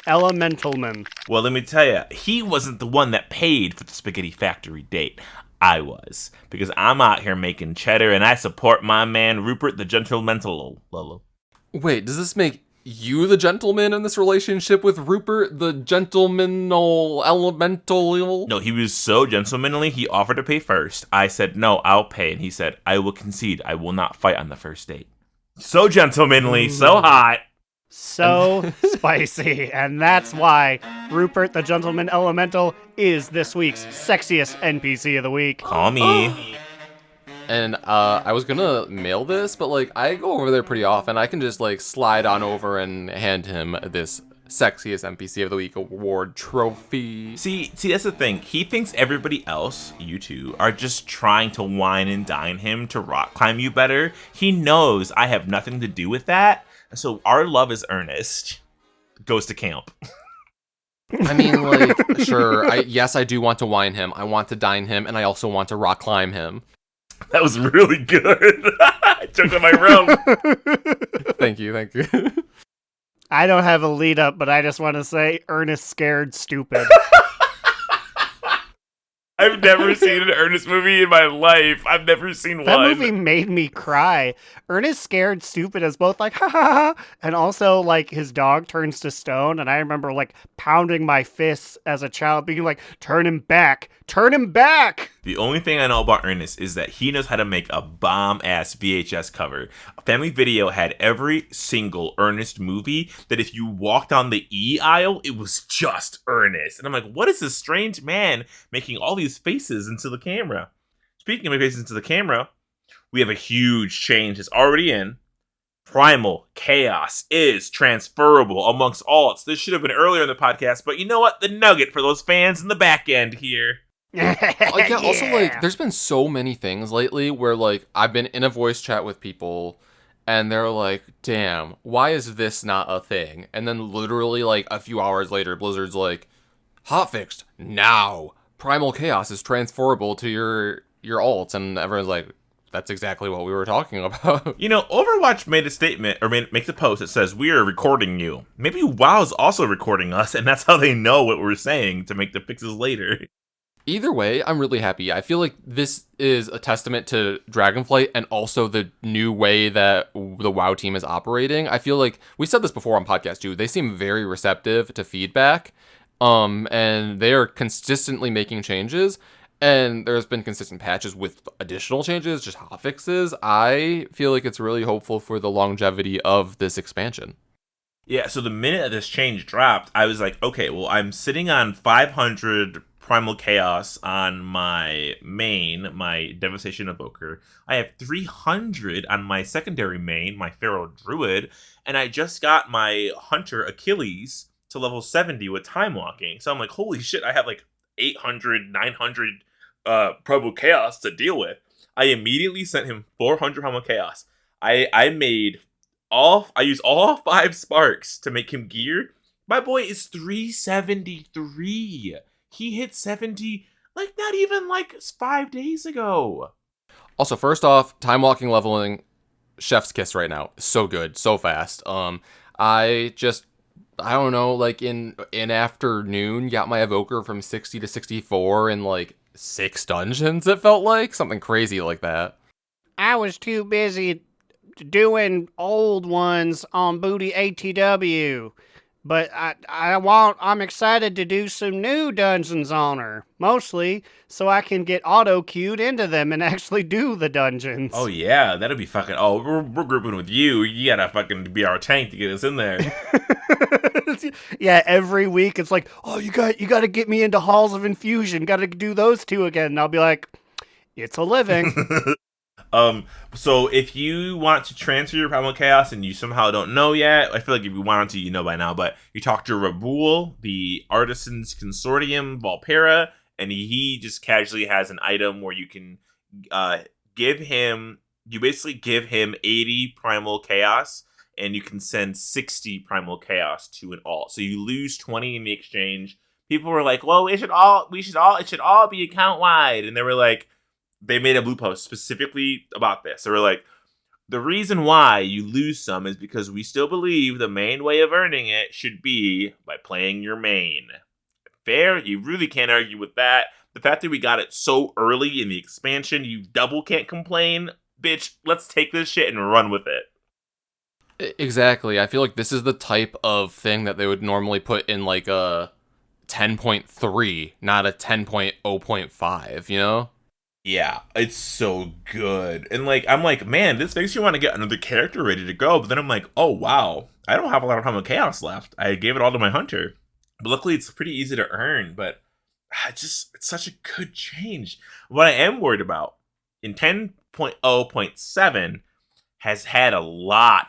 elementalman. Well, let me tell you, he wasn't the one that paid for the spaghetti factory date. I was, because I'm out here making cheddar and I support my man Rupert the gentlemental. Wait, does this make you the gentleman in this relationship with Rupert the gentlemanal elemental? No, he was so gentlemanly, he offered to pay first. I said, no, I'll pay. And he said, I will concede. I will not fight on the first date. So gentlemanly, so hot. So spicy, and that's why Rupert the Gentleman Elemental is this week's sexiest NPC of the week. Call me. And I was gonna mail this, but like I go over there pretty often. I can just like slide on over and hand him this sexiest NPC of the week award trophy. See, that's the thing. He thinks everybody else, you two, are just trying to wine and dine him to rock climb you better. He knows I have nothing to do with that. So our love is earnest. Goes to camp. I mean, like, sure. Yes, I do want to wine him. I want to dine him, and I also want to rock climb him. That was really good. I choked on my rope. Thank you. I don't have a lead up, but I just want to say Ernest scared stupid. I've never seen an Ernest movie in my life. I've never seen That one. movie made me cry. Ernest Scared Stupid is both like, ha ha ha, and also like his dog turns to stone. And I remember like pounding my fists as a child, being like, turn him back. The only thing I know about Ernest is that he knows how to make a bomb-ass VHS cover. Family Video had every single Ernest movie that if you walked on the E aisle, it was just Ernest. And I'm like, what is this strange man making all these faces into the camera? Speaking of faces into the camera, we have a huge change that's already in Primal Chaos is transferable amongst alts. This should have been earlier in the podcast, but you know what? The nugget for those fans in the back end here. Like, yeah, also, like, there's been so many things lately where, like, I've been in a voice chat with people, and they're like, damn, why is this not a thing? And then literally, like, a few hours later, Blizzard's like, hotfixed, now! Primal Chaos is transferable to your alts, and everyone's like, that's exactly what we were talking about. You know, Overwatch made a statement, or makes a post that says, we are recording you. Maybe WoW's also recording us, and that's how they know what we're saying to make the fixes later. Either way, I'm really happy. I feel like this is a testament to Dragonflight and also the new way that the WoW team is operating. I feel like, we said this before on podcast too, they seem very receptive to feedback, and they are consistently making changes. And there's been consistent patches with additional changes, just hotfixes. I feel like it's really hopeful for the longevity of this expansion. Yeah, so the minute this change dropped, I was like, okay, well, I'm sitting on 500 Primal Chaos on my main, my Devastation Evoker. I have 300 on my secondary main, my Feral Druid, and I just got my Hunter Achilles to level 70 with Time Walking. So I'm like, holy shit, I have like 800, 900 Primal Chaos to deal with. I immediately sent him 400 Primal Chaos. I used all 5 sparks to make him gear. My boy is 373. He hit 70 like not even like 5 days ago. Also, first off, time walking leveling, chef's kiss right now. So good, so fast. I don't know, like in afternoon, got my evoker from 60 to 64 in like 6 dungeons, it felt like. Something crazy like that. I was too busy doing old ones on Booty ATW. But I'm excited to do some new dungeons on her. Mostly so I can get auto-queued into them and actually do the dungeons. Oh yeah, that'll be fucking, we're grouping with you. You gotta fucking be our tank to get us in there. Yeah, every week it's like, oh, you got to get me into Halls of Infusion. Got to do those 2 again. And I'll be like, it's a living. So if you want to transfer your Primal Chaos and you somehow don't know yet, I feel like if you wanted to, you know by now, but you talk to Rabul, the Artisans Consortium, Valpera, and he just casually has an item where you can give him 80 Primal Chaos, and you can send 60 Primal Chaos to an alt. So you lose 20 in the exchange. People were like, well, it should all be account wide. And they were like, they made a blue post specifically about this. They were like, the reason why you lose some is because we still believe the main way of earning it should be by playing your main. Fair, you really can't argue with that. The fact that we got it so early in the expansion, you double can't complain. Bitch, let's take this shit and run with it. Exactly. I feel like this is the type of thing that they would normally put in like a 10.3, not a 10.0.5, you know? Yeah, it's so good. And like, I'm like, man, this makes you want to get another character ready to go. But then I'm like, oh wow, I don't have a lot of Primal Chaos left. I gave it all to my Hunter. But luckily it's pretty easy to earn, but it's such a good change. What I am worried about in 10.0.7 has had a lot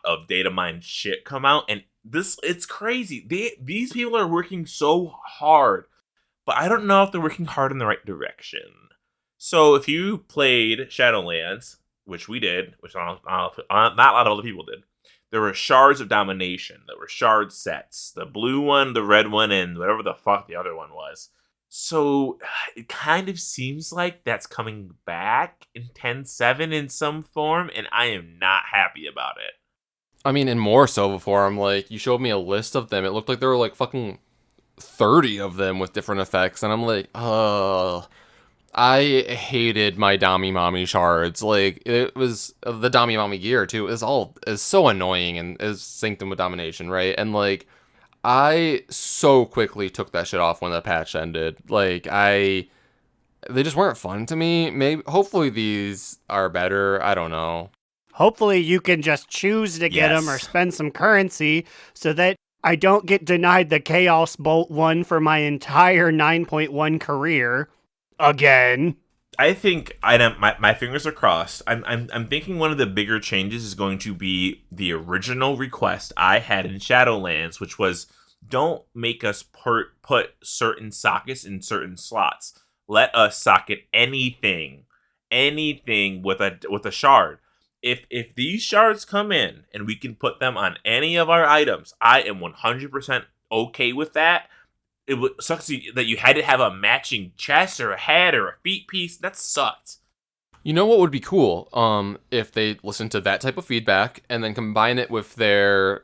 of data mine shit come out, and it's crazy. These people are working so hard, but I don't know if they're working hard in the right direction. So if you played Shadowlands, which we did, which not a lot of other people did, there were shards of domination. There were shard sets. The blue one, the red one, and whatever the fuck the other one was. So it kind of seems like that's coming back in 10.7 in some form, and I am not happy about it. I mean, and more so before, I'm like, you showed me a list of them. It looked like there were like fucking 30 of them with different effects, and I'm like, I hated my Dami Mommy shards. Like, it was the Dami Mommy gear too. Is so annoying and is synced in with domination, right? And like, I so quickly took that shit off when the patch ended. Like, they just weren't fun to me. Hopefully these are better. I don't know. Hopefully you can just choose to get them or spend some currency so that I don't get denied the Chaos Bolt one for my entire 9.1 career. Again. I think my fingers are crossed. I'm thinking one of the bigger changes is going to be the original request I had in Shadowlands, which was don't make us put certain sockets in certain slots. Let us socket anything with a shard. If these shards come in and we can put them on any of our items, I am 100% okay with that. It sucks that you had to have a matching chest or a head or a feet piece. That sucked. You know what would be cool? If they listen to that type of feedback and then combine it with their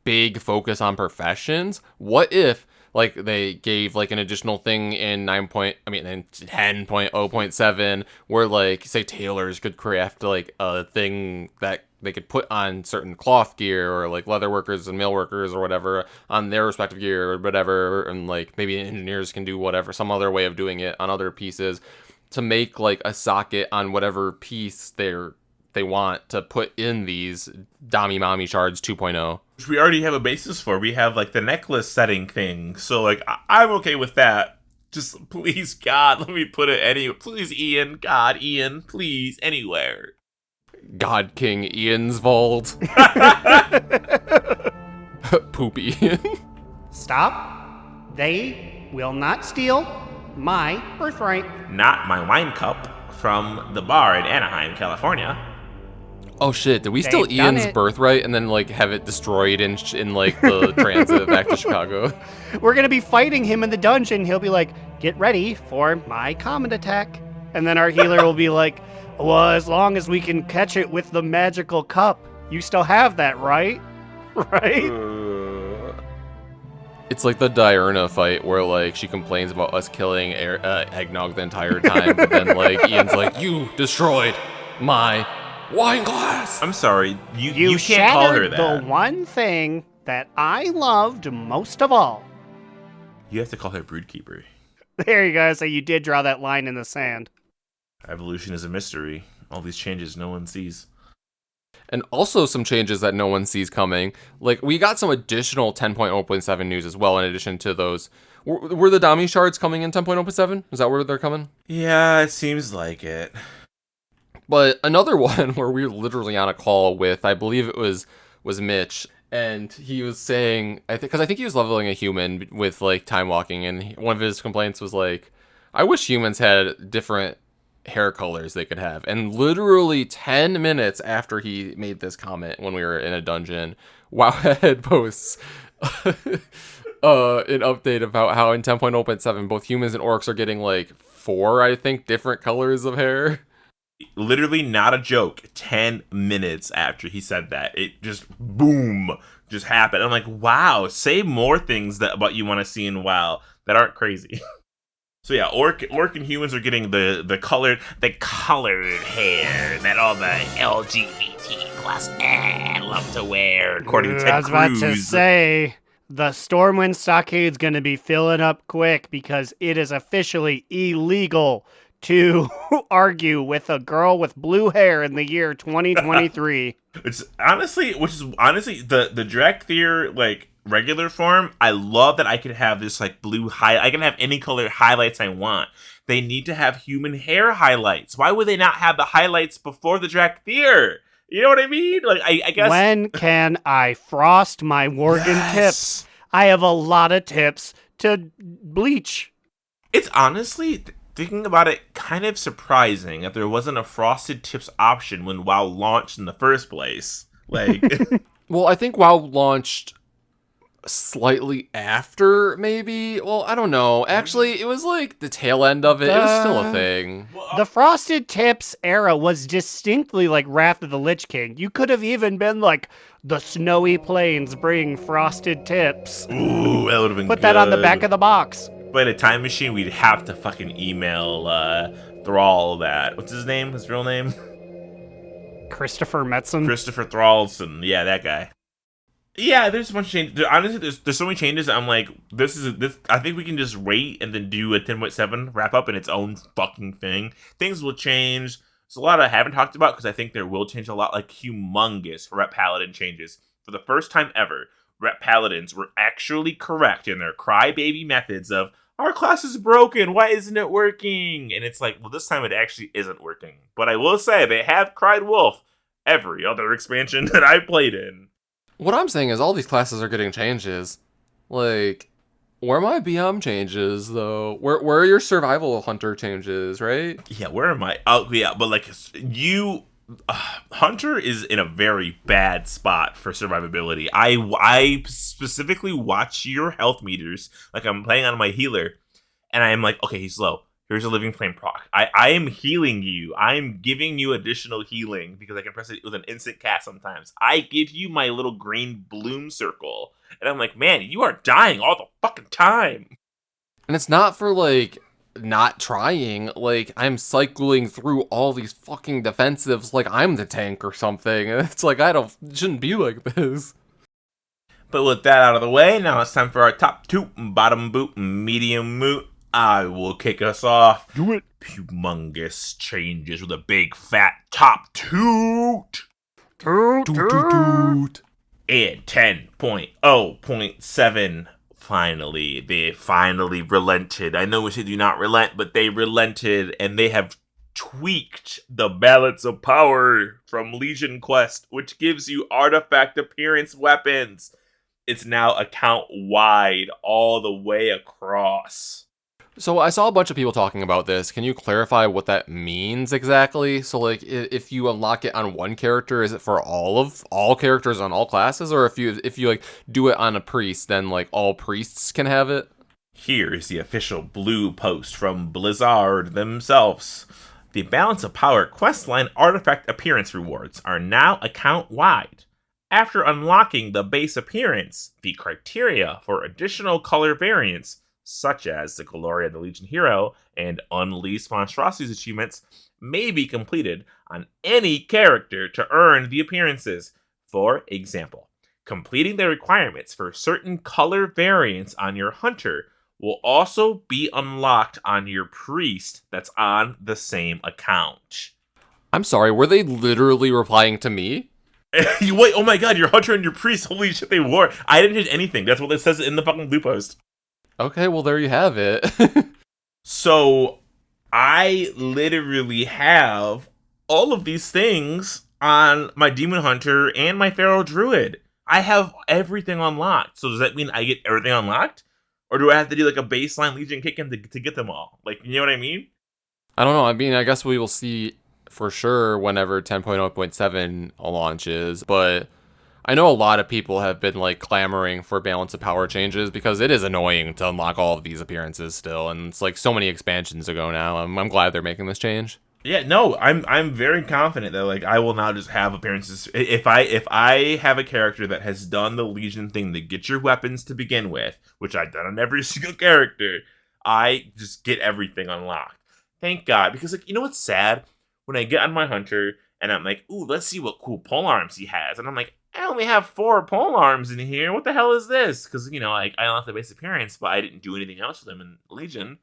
big focus on professions. What if like they gave like an additional thing in 10.0.7 where like say tailors could craft like a thing that they could put on certain cloth gear, or like leather workers and mill workers or whatever on their respective gear or whatever, and like maybe engineers can do whatever, some other way of doing it on other pieces to make like a socket on whatever piece they want to put in these Dami Mami Shards 2.0. Which we already have a basis for. We have like the necklace setting thing. So like I'm okay with that. Just please, God, let me put it anywhere. Please, Ian. God, Ian, please, anywhere. God King Ian's vault. Poop Ian. Stop. They will not steal my birthright. Not my wine cup from the bar in Anaheim, California. Oh shit, did we steal They've done Ian's it. birthright and then like have it destroyed in like the transit back to Chicago? We're going to be fighting him in the dungeon. He'll be like, get ready for my comet attack. And then our healer will be like, well, as long as we can catch it with the magical cup. You still have that, right? Right? It's like the Diurna fight where like she complains about us killing eggnog the entire time, but then like Ian's like, you destroyed my wine glass. I'm sorry, you can't shattered call her that. the one thing that I loved most of all. You have to call her Broodkeeper. There you go. So you did draw that line in the sand. Evolution is a mystery. All these changes no one sees. And also some changes that no one sees coming. Like, we got some additional 10.0.7 news as well in addition to those. Were the Dami shards coming in 10.0.7? Is that where they're coming? Yeah, it seems like it. But another one where we were literally on a call with, I believe it was Mitch, and he was saying, I think he was leveling a human with, like, time walking, and one of his complaints was, like, I wish humans had different hair colors they could have. And literally 10 minutes after he made this comment when we were in a dungeon, Wowhead posts an update about how in 10.0.7 both humans and orcs are getting like 4, I think, different colors of hair. Literally not a joke. 10 minutes after he said that, it just boom just happened. I'm like, wow, say more things about you want to see in WoW that aren't crazy. So yeah, orc and humans are getting the colored hair that all the LGBT plus love to wear, according to Ted I was about to Cruz. say, the Stormwind Stockade's going to be filling up quick because it is officially illegal to argue with a girl with blue hair in the year 2023. Which is honestly the Drakthir like regular form. I love that I could have this like blue I can have any color highlights I want. They need to have human hair highlights. Why would they not have the highlights before the Drakthir? You know what I mean? Like I guess. When can I frost my Worgen tips? I have a lot of tips to bleach. It's honestly, thinking about it, kind of surprising that there wasn't a frosted tips option when WoW launched in the first place. Like, Well, I think WoW launched slightly after, maybe. Well, I don't know. Actually, it was like the tail end of it. It was still a thing. The frosted tips era was distinctly like Wrath of the Lich King. You could have even been like, the snowy plains bring frosted tips. ooh, that would have been Put good. that on the back of the box. But a time machine, we'd have to fucking email Thrall that. What's his name? His real name? Christopher Metzen. Christopher Thrallson. Yeah, that guy. Yeah, there's a bunch of changes. Honestly, there's so many changes. I'm like, this. I think we can just wait and then do a 10.7 wrap up in its own fucking thing. Things will change. There's a lot I haven't talked about because I think there will change a lot. Like humongous Rep Paladin changes for the first time ever. Rep Paladins were actually correct in their crybaby methods of our class is broken. Why isn't it working? And it's like, well, this time it actually isn't working. But I will say they have cried wolf every other expansion that I played in. What I'm saying is all these classes are getting changes. Like, where are my BM changes, though? Where are your survival hunter changes, right? Yeah, where am I? Oh, yeah, but like, Hunter is in a very bad spot for survivability. I specifically watch your health meters, like I'm playing on my healer, and I'm like, okay, he's low. Here's a living flame proc. I am healing you. I am giving you additional healing because I can press it with an instant cast sometimes. I give you my little green bloom circle. And I'm like, man, you are dying all the fucking time. And it's not for, like, not trying. Like, I'm cycling through all these fucking defensives like I'm the tank or something. And it's like, shouldn't be like this. But with that out of the way, now it's time for our top toot, bottom boot, medium moot. I will kick us off. Do it. Humongous changes with a big fat top toot. Toot, toot. And 10.0.7. Finally, they finally relented. I know we said do not relent, but they relented, and they have tweaked the balance of power from Legion Quest, which gives you artifact appearance weapons. It's now account wide all the way across. So I saw a bunch of people talking about this. Can you clarify what that means exactly? So, like, if you unlock it on one character, is it for all characters on all classes? Or if you like do it on a priest, then like all priests can have it? Here is the official blue post from Blizzard themselves. The Balance of Power questline artifact appearance rewards are now account wide. After unlocking the base appearance, the criteria for additional color variants, such as the Gloria of the Legion Hero and Unleash Monstrosities achievements, may be completed on any character to earn the appearances. For example, completing the requirements for certain color variants on your Hunter will also be unlocked on your Priest that's on the same account. I'm sorry, were they literally replying to me? Wait, oh my god, your Hunter and your Priest, holy shit, they were. I didn't hit anything. That's what it says in the fucking blue post. Okay, well, there you have it. So, I literally have all of these things on my Demon Hunter and my Feral Druid. I have everything unlocked. So does that mean I get everything unlocked? Or do I have to do like a baseline Legion kick-in to get them all? Like, you know what I mean? I don't know. I mean, I guess we will see for sure whenever 10.0.7 launches, but I know a lot of people have been like clamoring for balance of power changes because it is annoying to unlock all of these appearances still, and it's like so many expansions ago now. I'm glad they're making this change. Yeah, no, I'm very confident that like I will now just have appearances. If I have a character that has done the Legion thing to get your weapons to begin with, which I've done on every single character, I just get everything unlocked. Thank God, because like you know what's sad? When I get on my Hunter and I'm like, ooh, let's see what cool pole arms he has, and I'm like, I only have 4 pole arms in here. What the hell is this? Because, you know, like, I unlocked the base appearance, but I didn't do anything else with them in Legion.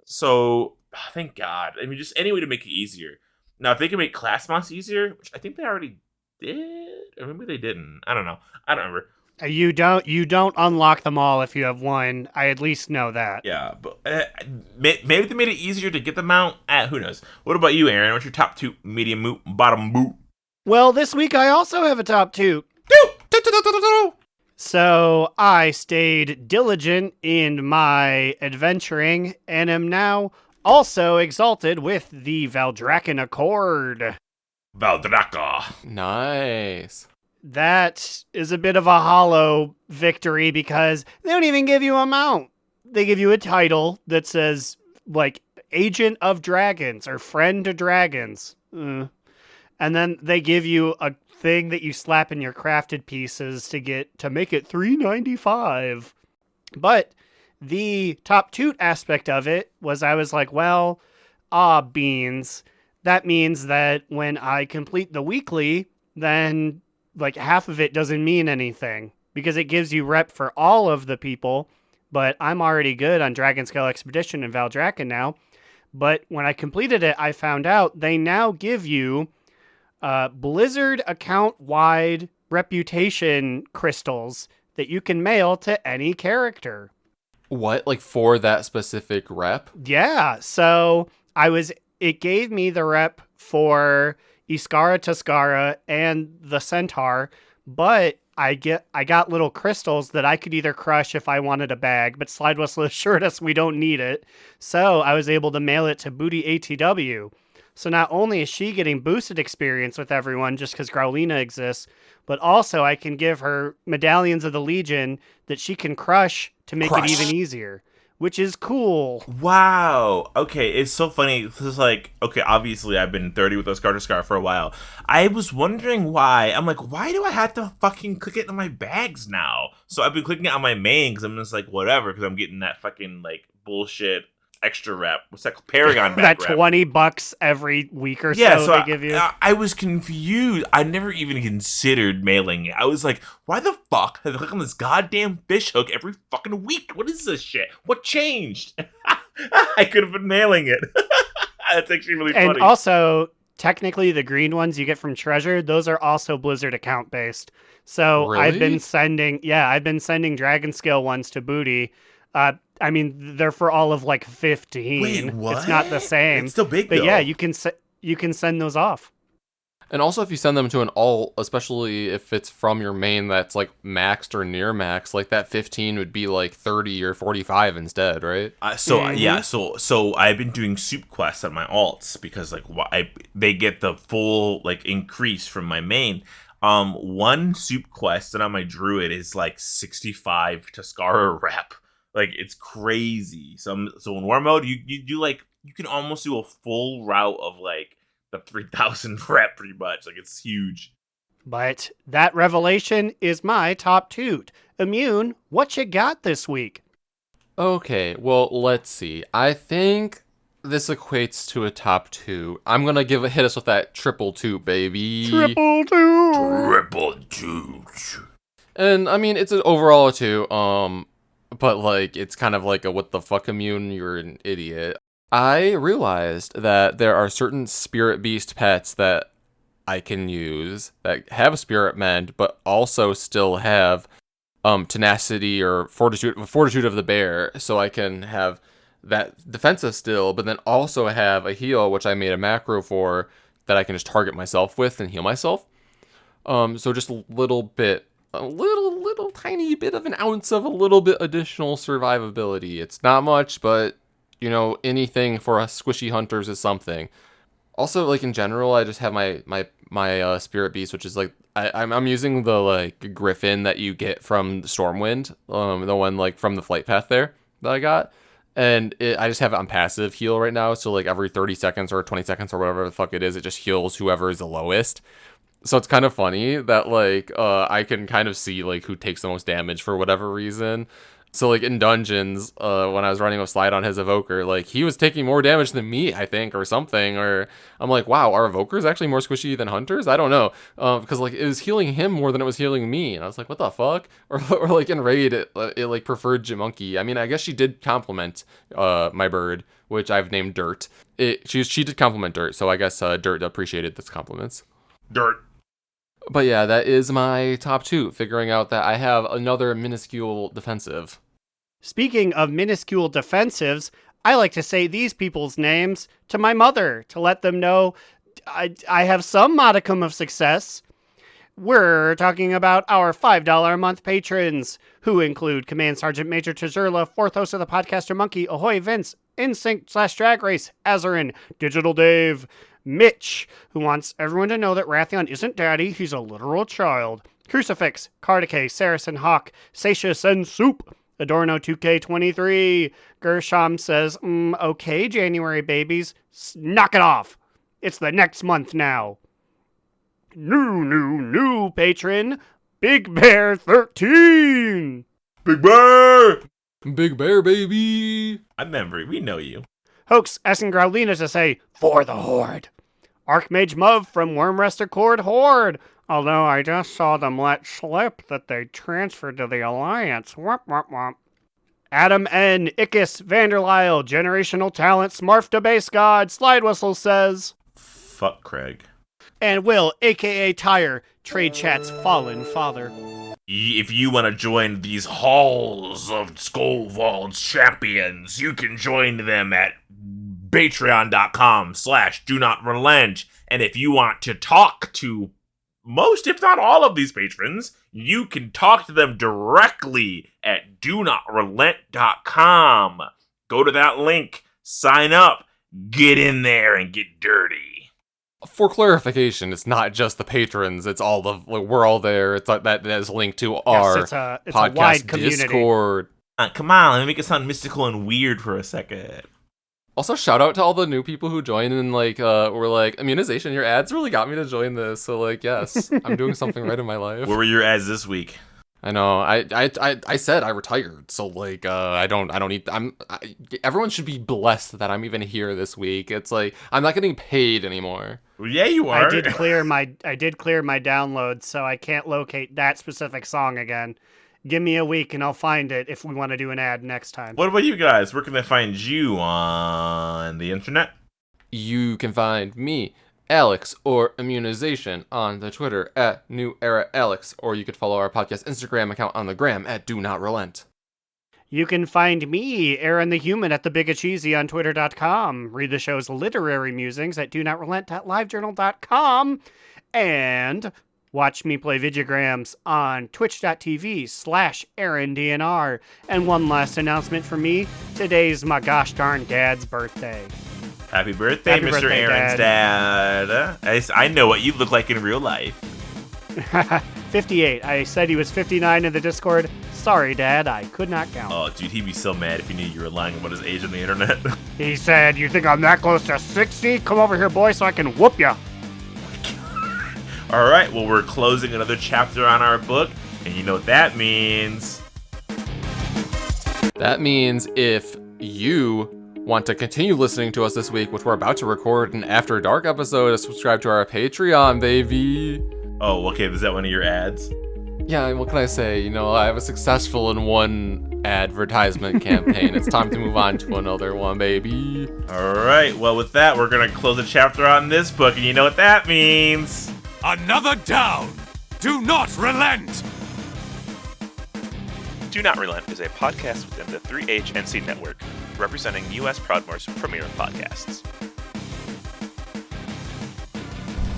So, thank God. I mean, just any way to make it easier. Now, if they can make class mods easier, which I think they already did, or maybe they didn't. I don't know. I don't remember. You don't unlock them all if you have one. I at least know that. Yeah, but maybe they made it easier to get them out. Who knows? What about you, Aaron? What's your top 2, medium moot, bottom boot? Well, this week I also have a top 2. So I stayed diligent in my adventuring and am now also exalted with the Valdrakken Accord. Valdraka. Nice. That is a bit of a hollow victory because they don't even give you a mount. They give you a title that says, like, Agent of Dragons or Friend to Dragons. And then they give you a thing that you slap in your crafted pieces to make it $3.95. But the top toot aspect of it was I was like, well, beans. That means that when I complete the weekly, then like half of it doesn't mean anything because it gives you rep for all of the people. But I'm already good on Dragonscale Expedition and Valdrakken now. But when I completed it, I found out they now give you Blizzard account-wide reputation crystals that you can mail to any character. What? Like for that specific rep? Yeah, so it gave me the rep for Iskara Tuscara and the Centaur, but I got little crystals that I could either crush if I wanted a bag, but Slidewhistle assured us we don't need it. So I was able to mail it to Booty ATW. So not only is she getting boosted experience with everyone just because Growlina exists, but also I can give her Medallions of the Legion that she can crush to make it even easier, which is cool. Wow. Okay, it's so funny. This is like, okay, obviously I've been 30 with Oscar Scar for a while. I was wondering why. I'm like, why do I have to fucking click it in my bags now? So I've been clicking it on my main because I'm just like, whatever, because I'm getting that fucking like bullshit extra rep. What's that? Paragon that back rep. $20 every week or Yeah, so they give you. I was confused. I never even considered mailing it. I was like, why the fuck have I clicked on this goddamn fish hook every fucking week? What is this shit? What changed? I could have been mailing it. That's actually really funny. And also, technically, the green ones you get from Treasure, those are also Blizzard account based. So Really? I've been sending Dragon Scale ones to Booty. I mean, they're for all of like 15. Wait, what? It's not the same. It's still big, but though. yeah, you can send those off. And also, if you send them to an alt, especially if it's from your main that's like maxed or near max, like that 15 would be like 30 or 45 instead, right? So I've been doing soup quests on my alts because like they get the full like increase from my main. One soup quest and on my druid is like 65 Tuscara rep. Like, it's crazy. So in war mode, you do like, you can almost do a full route of like the 3000 rep pretty much. Like, it's huge. But that revelation is my top toot. Immune, what you got this week? Okay, well, let's see. I think this equates to a top 2. I'm gonna hit us with that triple toot, baby. Triple toot! Triple toot. And, I mean, it's an overall a 2, but, like, it's kind of like a what the fuck Immune, you're an idiot. I realized that there are certain spirit beast pets that I can use that have spirit mend, but also still have tenacity or fortitude of the bear, so I can have that defensive still, but then also have a heal, which I made a macro for, that I can just target myself with and heal myself. So just a little tiny bit of an ounce of a little bit additional survivability. It's not much, but you know, anything for us squishy hunters is something. Also, like in general, I just have my spirit beast, which is like I'm using the like griffin that you get from Stormwind, the one like from the flight path there that I got, and I just have it on passive heal right now. So like every 30 seconds or 20 seconds or whatever the fuck it is, it just heals whoever is the lowest. So it's kind of funny that like I can kind of see like who takes the most damage for whatever reason. So like in dungeons, when I was running with Slide on his Evoker, like he was taking more damage than me, I think, or something. Or I'm like, wow, are Evokers actually more squishy than Hunters? I don't know, because like it was healing him more than it was healing me, and I was like, what the fuck? Or like in Raid, it like preferred Jamonkey. I mean, I guess she did compliment my bird, which I've named Dirt. She did compliment Dirt, so I guess Dirt appreciated this compliments. Dirt. But yeah, that is my top 2, figuring out that I have another minuscule defensive. Speaking of minuscule defensives, I like to say these people's names to my mother to let them know I have some modicum of success. We're talking about our $5 a month patrons, who include Command Sergeant Major Tazurla, 4th host of the Podcaster Monkey, Ahoy Vince, Insync/Drag Race, Azarin, Digital Dave, Mitch, who wants everyone to know that Rathion isn't daddy, he's a literal child. Crucifix, Cardicay, Saracen Hawk, Satius, and Soup. Adorno 2K23. Gershom says, okay, January babies, knock it off. It's the next month now. New patron, Big Bear 13. Big Bear! Big Bear, baby! I'm Memory, we know you. Hoax asking Growlina to say, for the Horde. Archmage Muv from Wormrest Accord Horde. Although I just saw them let slip that they transferred to the Alliance. Womp, womp, womp. Adam N. Ickis Vanderlyle, Generational Talent, Smurf to Base God, Slidewhistle says. Fuck Craig. And Will, a.k.a. Tyre, Trade Chat's Fallen Father. If you want to join these halls of Skullvault's champions, you can join them at patreon.com/do-not-relent. And if you want to talk to most, if not all, of these patrons, you can talk to them directly at do-not-relent.com. Go to that link, sign up, get in there and get dirty. For clarification, it's not just the patrons. It's all the we're all there. It's like that is linked to our it's a podcast wide community. Discord. Come on, let me make it sound mystical and weird for a second. Also, shout out to all the new people who joined and were like, Immunization, your ads really got me to join this. So yes, I'm doing something right in my life. What were your ads this week? I know. I said I retired, so I don't need. Everyone should be blessed that I'm even here this week. It's like I'm not getting paid anymore. Well, yeah, you are. I did clear my downloads, so I can't locate that specific song again. Give me a week and I'll find it if we want to do an ad next time. What about you guys? Where can they find you on the internet? You can find me, Alex, or Immunization on the Twitter at New Era Alex, or you could follow our podcast Instagram account on the gram at Do Not Relent. You can find me, Aaron the Human, at the Big Cheesy on Twitter.com. Read the show's literary musings at DoNotRelent.livejournal.com. And watch me play videograms on twitch.tv/AaronDNR. And one last announcement from me. Today's my gosh darn dad's birthday. Happy birthday, Happy Mr. birthday, Aaron's dad. I know what you look like in real life. 58. I said he was 59 in the Discord. Sorry, Dad, I could not count. Oh, dude, he'd be so mad if he knew you were lying about his age on the internet. He said, "You think I'm that close to 60? Come over here, boy, so I can whoop ya." All right, well, we're closing another chapter on our book, and you know what that means. That means if you want to continue listening to us this week, which we're about to record an After Dark episode, subscribe to our Patreon, baby. Oh, okay, is that one of your ads? Yeah, what can I say? I have a successful in one advertisement campaign. It's time to move on to another one, baby. All right, well, with that, we're going to close a chapter on this book, and you know what that means. Another down. Do not relent. Do Not Relent is a podcast within the 3HNC network, representing U.S. Proudmoore's premier podcasts.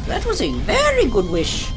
That was a very good wish.